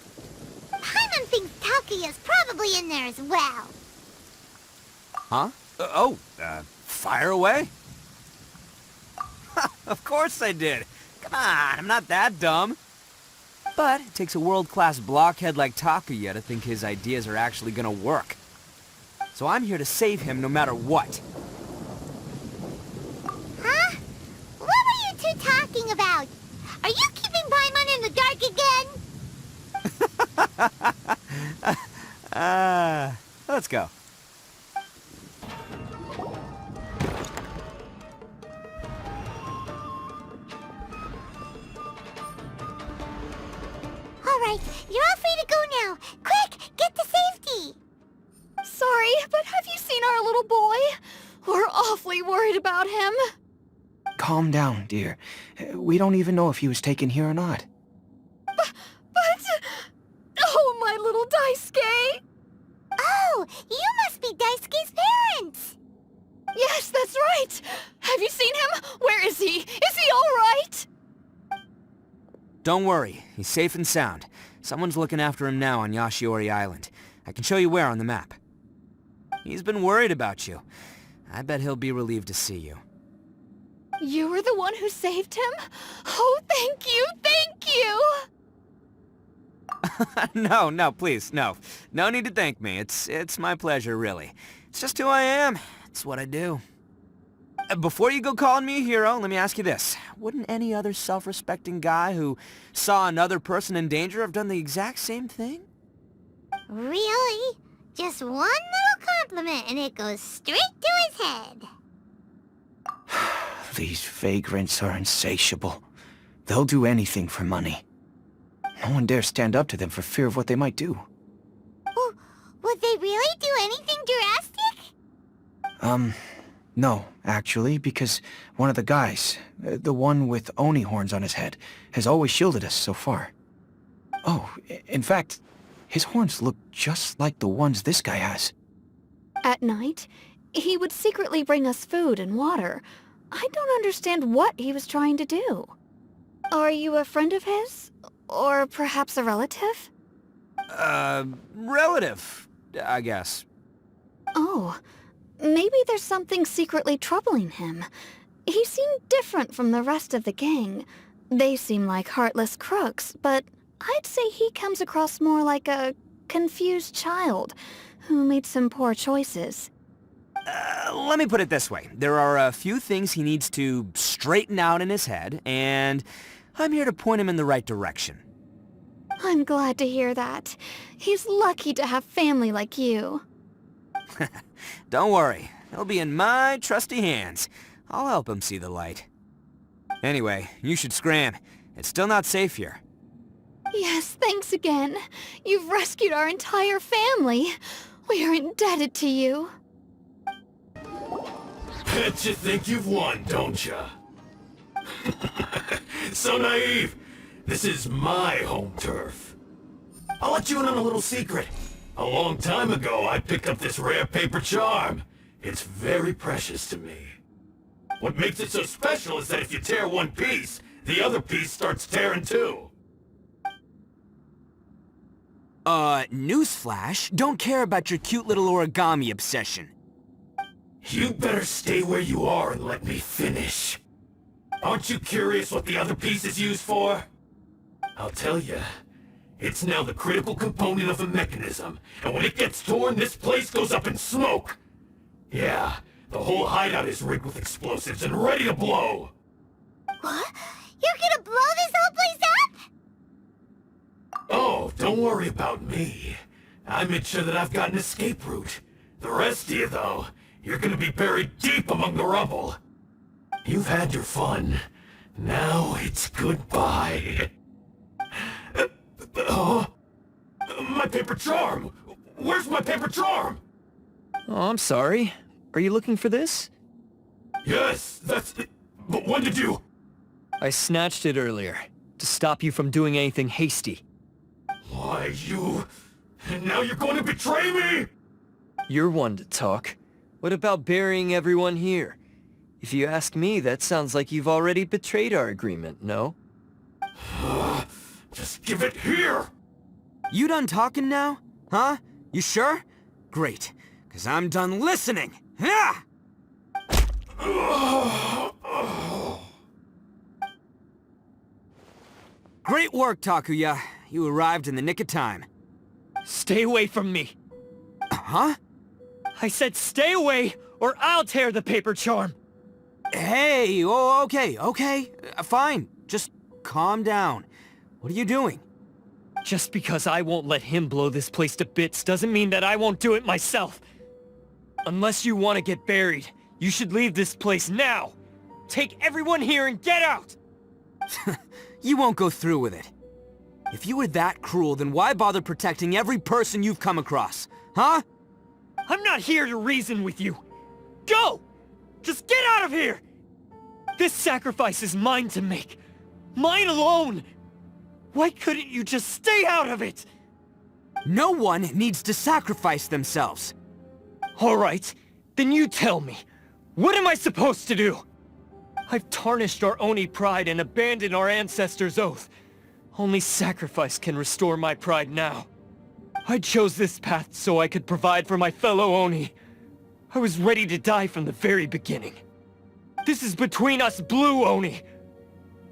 Paimon thinks Takuya's probably in there as well. Huh? Fire away? Of course I did. Come on, I'm not that dumb. But it takes a world-class blockhead like Takuya to think his ideas are actually gonna work. So I'm here to save him no matter what. Huh? What were you two talking about? Are you keeping Paimon in the dark again? Let's go. Alright, you're all free to go now. Quick, get to safety! Sorry, but have you seen our little boy? We're awfully worried about him. Calm down, dear. We don't even know if he was taken here or not. But... Oh, my little Daisuke! Oh, you must be Daisuke's parents! Yes, that's right! Have you seen him? Where is he? Is he all right? Don't worry, he's safe and sound. Someone's looking after him now on Yashiori Island. I can show you where on the map. He's been worried about you. I bet he'll be relieved to see you. You were the one who saved him? Oh, thank you, thank you! No, please, no. No need to thank me. It's my pleasure, really. It's just who I am. It's what I do. Before you go calling me a hero, let me ask you this. Wouldn't any other self-respecting guy who saw another person in danger have done the exact same thing? Really? Just one little compliment and it goes straight to his head. These vagrants are insatiable. They'll do anything for money. No one dares stand up to them for fear of what they might do. Well, would they really do anything drastic? No, actually, because one of the guys, the one with Oni horns on his head, has always shielded us so far. Oh, in fact, his horns look just like the ones this guy has. At night, he would secretly bring us food and water. I don't understand what he was trying to do. Are you a friend of his? Or perhaps a relative? Relative, I guess. Oh, maybe there's something secretly troubling him. He seemed different from the rest of the gang. They seem like heartless crooks, but I'd say he comes across more like a confused child who made some poor choices. Let me put it this way. There are a few things he needs to straighten out in his head, and I'm here to point him in the right direction. I'm glad to hear that. He's lucky to have family like you. Don't worry. He'll be in my trusty hands. I'll help him see the light. Anyway, you should scram. It's still not safe here. Yes, thanks again. You've rescued our entire family. We are indebted to you. Bet you think you've won, don't ya? So naive. This is my home turf. I'll let you in on a little secret. A long time ago, I picked up this rare paper charm. It's very precious to me. What makes it so special is that if you tear one piece, the other piece starts tearing too. Newsflash, don't care about your cute little origami obsession. You'd better stay where you are and let me finish. Aren't you curious what the other piece is used for? I'll tell you. It's now the critical component of a mechanism, and when it gets torn, this place goes up in smoke. Yeah, the whole hideout is rigged with explosives and ready to blow. What? You're gonna blow this whole place up? Oh, don't worry about me. I made sure that I've got an escape route. The rest of you, though, you're gonna be buried deep among the rubble. You've had your fun. Now it's goodbye. My paper charm! Where's my paper charm? Oh, I'm sorry. Are you looking for this? Yes, that's it. But when did you... I snatched it earlier, to stop you from doing anything hasty. Why, you... And now you're going to betray me? You're one to talk. What about burying everyone here? If you ask me, that sounds like you've already betrayed our agreement, no? Just give it here! You done talking now? Huh? You sure? Great, 'cause I'm done listening! Yeah! Great work, Takuya. You arrived in the nick of time. Stay away from me! Huh? I said stay away, or I'll tear the paper charm! Hey, oh, okay. Fine. Just calm down. What are you doing? Just because I won't let him blow this place to bits doesn't mean that I won't do it myself. Unless you want to get buried, you should leave this place now. Take everyone here and get out! You won't go through with it. If you were that cruel, then why bother protecting every person you've come across? Huh? I'm not here to reason with you. Go! Just get out of here! This sacrifice is mine to make. Mine alone! Why couldn't you just stay out of it? No one needs to sacrifice themselves. All right, then you tell me. What am I supposed to do? I've tarnished our Oni pride and abandoned our ancestors' oath. Only sacrifice can restore my pride now. I chose this path so I could provide for my fellow Oni. I was ready to die from the very beginning. This is between us Blue Oni.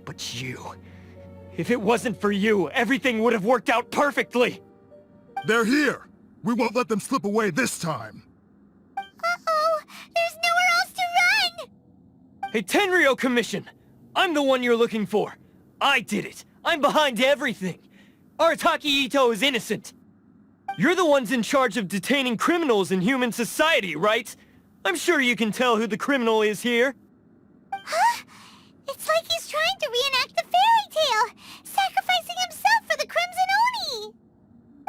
But you... If it wasn't for you, everything would have worked out perfectly! They're here! We won't let them slip away this time! Uh-oh! There's nowhere else to run! Hey, Tenryo Commission! I'm the one you're looking for! I did it! I'm behind everything! Arataki Itto is innocent! You're the ones in charge of detaining criminals in human society, right? I'm sure you can tell who the criminal is here. Huh? It's like he's trying to reenact the fairy tale, sacrificing himself for the Crimson Oni!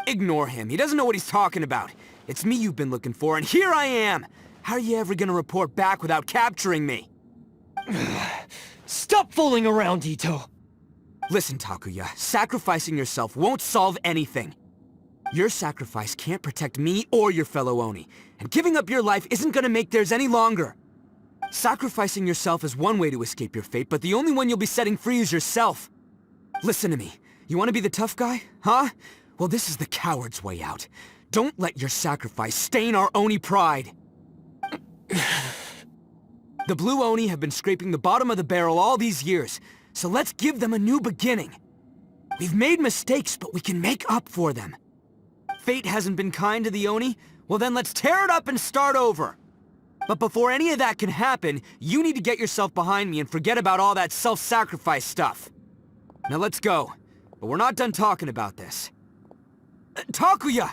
Ignore him. He doesn't know what he's talking about. It's me you've been looking for, and here I am! How are you ever gonna report back without capturing me? Stop fooling around, Itto! Listen, Takuya, sacrificing yourself won't solve anything. Your sacrifice can't protect me or your fellow Oni, and giving up your life isn't gonna make theirs any longer. Sacrificing yourself is one way to escape your fate, but the only one you'll be setting free is yourself. Listen to me. You want to be the tough guy? Huh? Well, this is the coward's way out. Don't let your sacrifice stain our Oni pride. The Blue Oni have been scraping the bottom of the barrel all these years, so let's give them a new beginning. We've made mistakes, but we can make up for them. Fate hasn't been kind to the Oni? Well then let's tear it up and start over. But before any of that can happen, you need to get yourself behind me and forget about all that self-sacrifice stuff. Now let's go. But we're not done talking about this. Takuya!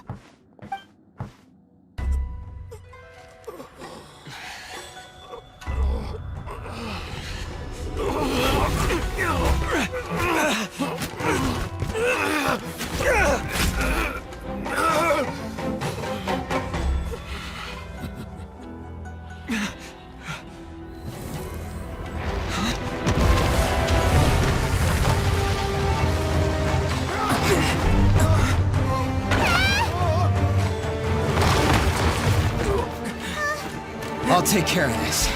take care of this.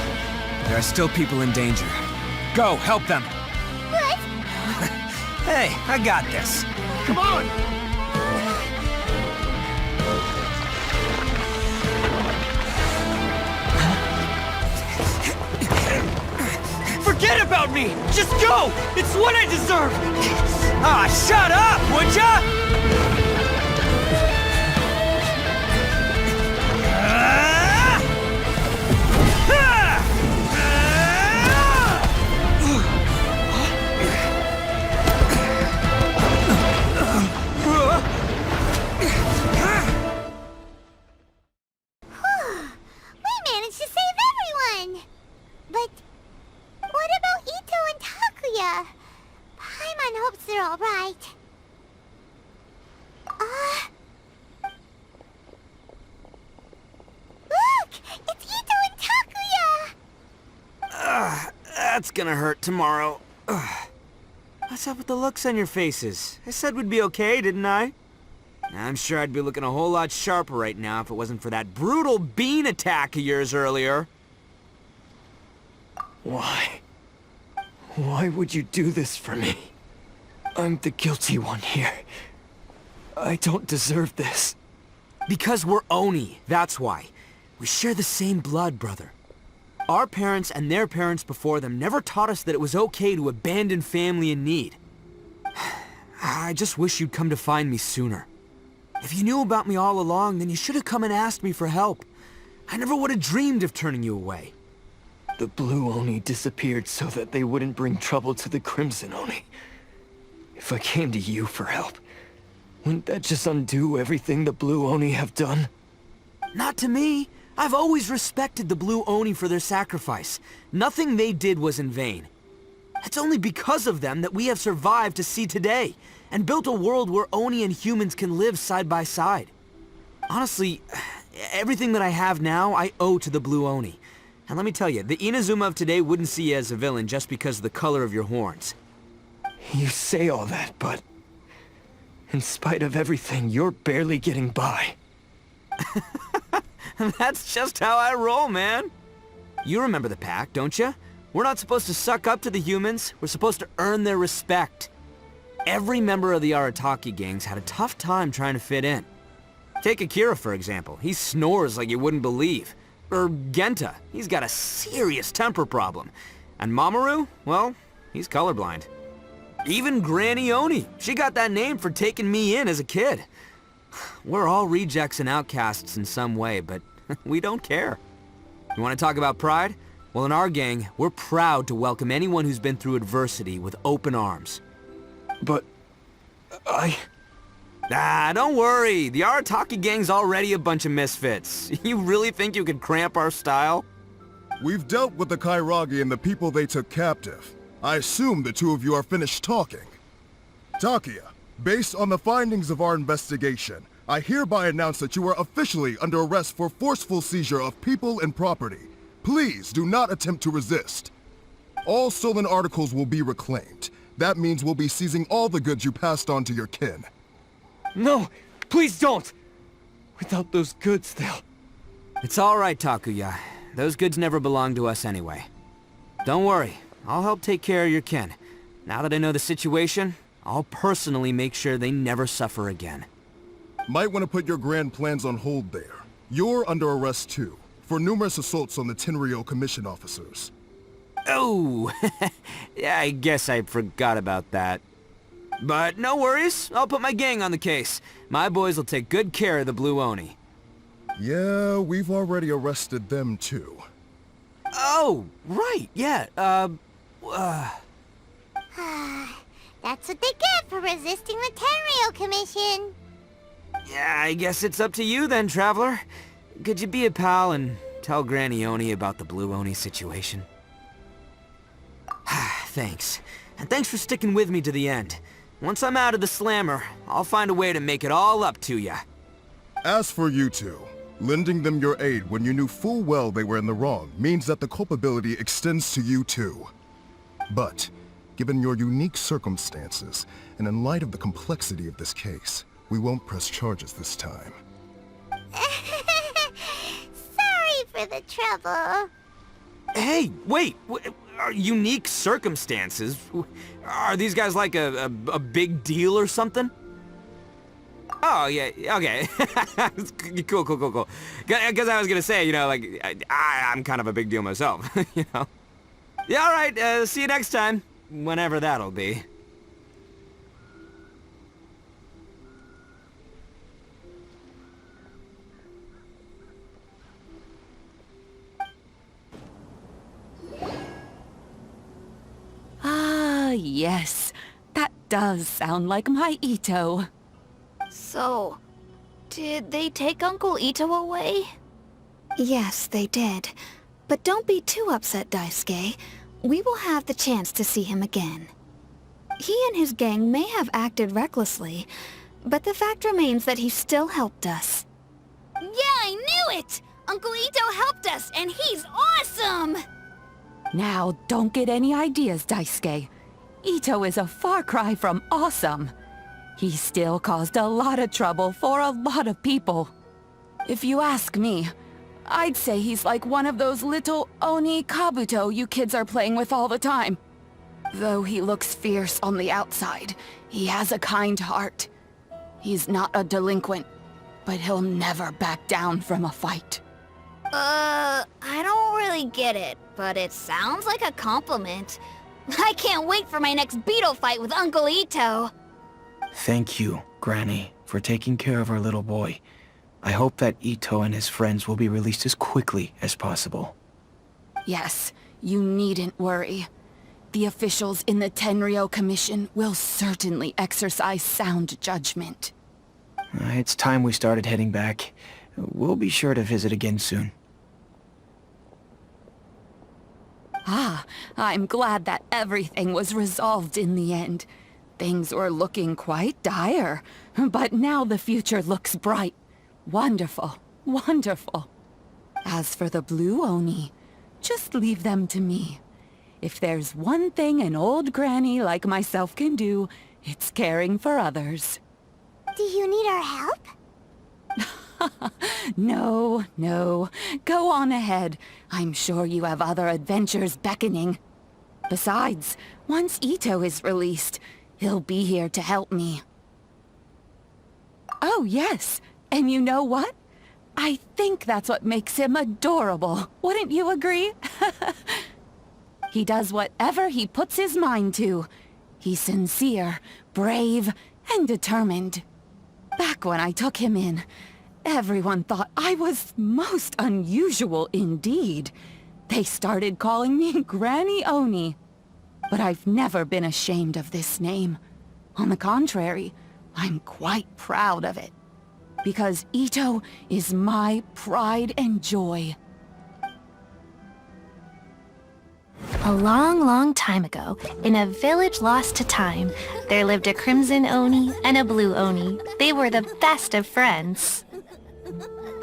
There are still people in danger. Go, help them. What? Hey, I got this. Come on! Forget about me! Just go! It's what I deserve! Ah, shut up, would ya? We managed to save everyone! But what about Itto and Takuya? Paimon hopes they're alright. Look! It's Itto and Takuya! That's gonna hurt tomorrow. What's up with the looks on your faces? I said we'd be okay, didn't I? I'm sure I'd be looking a whole lot sharper right now if it wasn't for that brutal bean attack of yours earlier. Why? Why would you do this for me? I'm the guilty one here. I don't deserve this. Because we're Oni, that's why. We share the same blood, brother. Our parents and their parents before them never taught us that it was okay to abandon family in need. I just wish you'd come to find me sooner. If you knew about me all along, then you should have come and asked me for help. I never would have dreamed of turning you away. The Blue Oni disappeared so that they wouldn't bring trouble to the Crimson Oni. If I came to you for help, wouldn't that just undo everything the Blue Oni have done? Not to me. I've always respected the Blue Oni for their sacrifice. Nothing they did was in vain. It's only because of them that we have survived to see today, and built a world where Oni and humans can live side by side. Honestly, everything that I have now, I owe to the Blue Oni. And let me tell you, the Inazuma of today wouldn't see you as a villain just because of the color of your horns. You say all that, but in spite of everything, you're barely getting by. That's just how I roll, man. You remember the pact, don't you? We're not supposed to suck up to the humans. We're supposed to earn their respect. Every member of the Arataki gangs had a tough time trying to fit in. Take Akira, for example. He snores like you wouldn't believe. Or Genta. He's got a serious temper problem. And Mamoru? Well, he's colorblind. Even Granny Oni. She got that name for taking me in as a kid. We're all rejects and outcasts in some way, but we don't care. You want to talk about pride? Well, in our gang, we're proud to welcome anyone who's been through adversity with open arms. But don't worry. The Arataki gang's already a bunch of misfits. You really think you could cramp our style? We've dealt with the Kairagi and the people they took captive. I assume the two of you are finished talking. Takuya, based on the findings of our investigation, I hereby announce that you are officially under arrest for forceful seizure of people and property. Please do not attempt to resist. All stolen articles will be reclaimed. That means we'll be seizing all the goods you passed on to your kin. No! Please don't! Without those goods, they'll... It's all right, Takuya. Those goods never belonged to us anyway. Don't worry. I'll help take care of your kin. Now that I know the situation, I'll personally make sure they never suffer again. Might want to put your grand plans on hold there. You're under arrest too, for numerous assaults on the Tenryou Commission officers. Oh, yeah, I guess I forgot about that. But no worries, I'll put my gang on the case. My boys will take good care of the Blue Oni. Yeah, we've already arrested them too. Oh, right, yeah, That's what they get for resisting the Tenryou Commission. Yeah, I guess it's up to you then, Traveler. Could you be a pal and tell Granny Oni about the Blue Oni situation? Thanks. And thanks for sticking with me to the end. Once I'm out of the slammer, I'll find a way to make it all up to ya. As for you two, lending them your aid when you knew full well they were in the wrong means that the culpability extends to you too. But, given your unique circumstances, and in light of the complexity of this case, we won't press charges this time. Sorry for the trouble. Hey, wait! Unique circumstances? Are these guys like a big deal or something? Oh, yeah, okay. Cool. Because I was gonna say, you know, like, I'm kind of a big deal myself, you know? Yeah, alright, see you next time. Whenever that'll be. Ah, yes. That does sound like my Itto. So, did they take Uncle Itto away? Yes, they did. But don't be too upset, Daisuke. We will have the chance to see him again. He and his gang may have acted recklessly, but the fact remains that he still helped us. Yeah, I knew it! Uncle Itto helped us, and he's awesome! Now, don't get any ideas, Daisuke. Itto is a far cry from awesome. He still caused a lot of trouble for a lot of people. If you ask me, I'd say he's like one of those little Oni Kabuto you kids are playing with all the time. Though he looks fierce on the outside, he has a kind heart. He's not a delinquent, but he'll never back down from a fight. I don't really get it, but it sounds like a compliment. I can't wait for my next beetle fight with Uncle Itto. Thank you, Granny, for taking care of our little boy. I hope that Itto and his friends will be released as quickly as possible. Yes, you needn't worry. The officials in the Tenryou Commission will certainly exercise sound judgment. It's time we started heading back. We'll be sure to visit again soon. Ah, I'm glad that everything was resolved in the end. Things were looking quite dire, but now the future looks bright. Wonderful, wonderful. As for the Blue Oni, just leave them to me. If there's one thing an old granny like myself can do, it's caring for others. Do you need our help? No. Go on ahead. I'm sure you have other adventures beckoning. Besides, once Itto is released, he'll be here to help me. Oh, yes. And you know what? I think that's what makes him adorable. Wouldn't you agree? He does whatever he puts his mind to. He's sincere, brave, and determined. Back when I took him in, everyone thought I was most unusual indeed. They started calling me Granny Oni. But I've never been ashamed of this name. On the contrary, I'm quite proud of it. Because Itto is my pride and joy. A long time ago, in a village lost to time, there lived a Crimson Oni and a Blue Oni. They were the best of friends.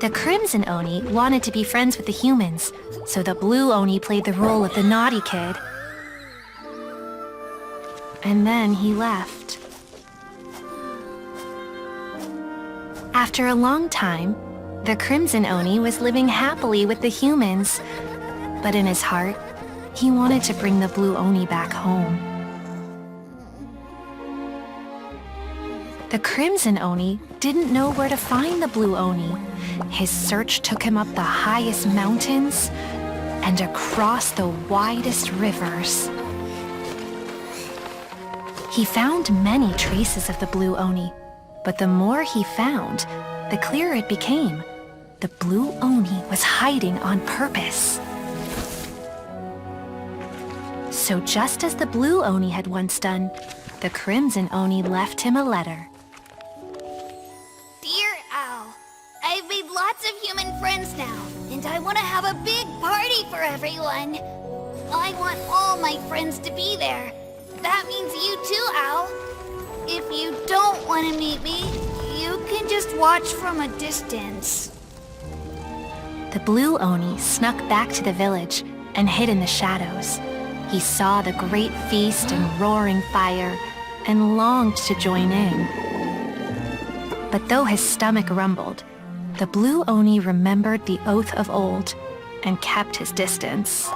The Crimson Oni wanted to be friends with the humans, so the Blue Oni played the role of the naughty kid. And then he left. After a long time, the Crimson Oni was living happily with the humans, but in his heart, he wanted to bring the Blue Oni back home. The Crimson Oni didn't know where to find the Blue Oni. His search took him up the highest mountains and across the widest rivers. He found many traces of the Blue Oni, but the more he found, the clearer it became. The Blue Oni was hiding on purpose. So just as the Blue Oni had once done, the Crimson Oni left him a letter. Dear Owl, I've made lots of human friends now, and I want to have a big party for everyone. I want all my friends to be there. That means you too, Owl. If you don't want to meet me, you can just watch from a distance. The Blue Oni snuck back to the village and hid in the shadows. He saw the great feast and roaring fire and longed to join in. But though his stomach rumbled, the Blue Oni remembered the oath of old. and kept his distance.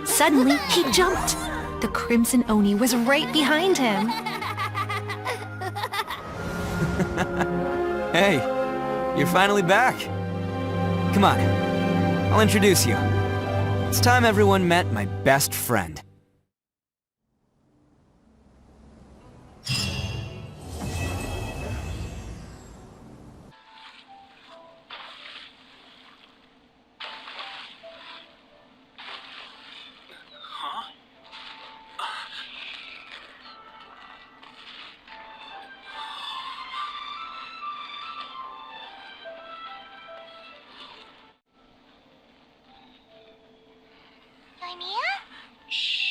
Suddenly, he jumped. The Crimson Oni was right behind him. Hey, you're finally back. Come on, I'll introduce you. It's time everyone met my best friend. I'm here? Shh.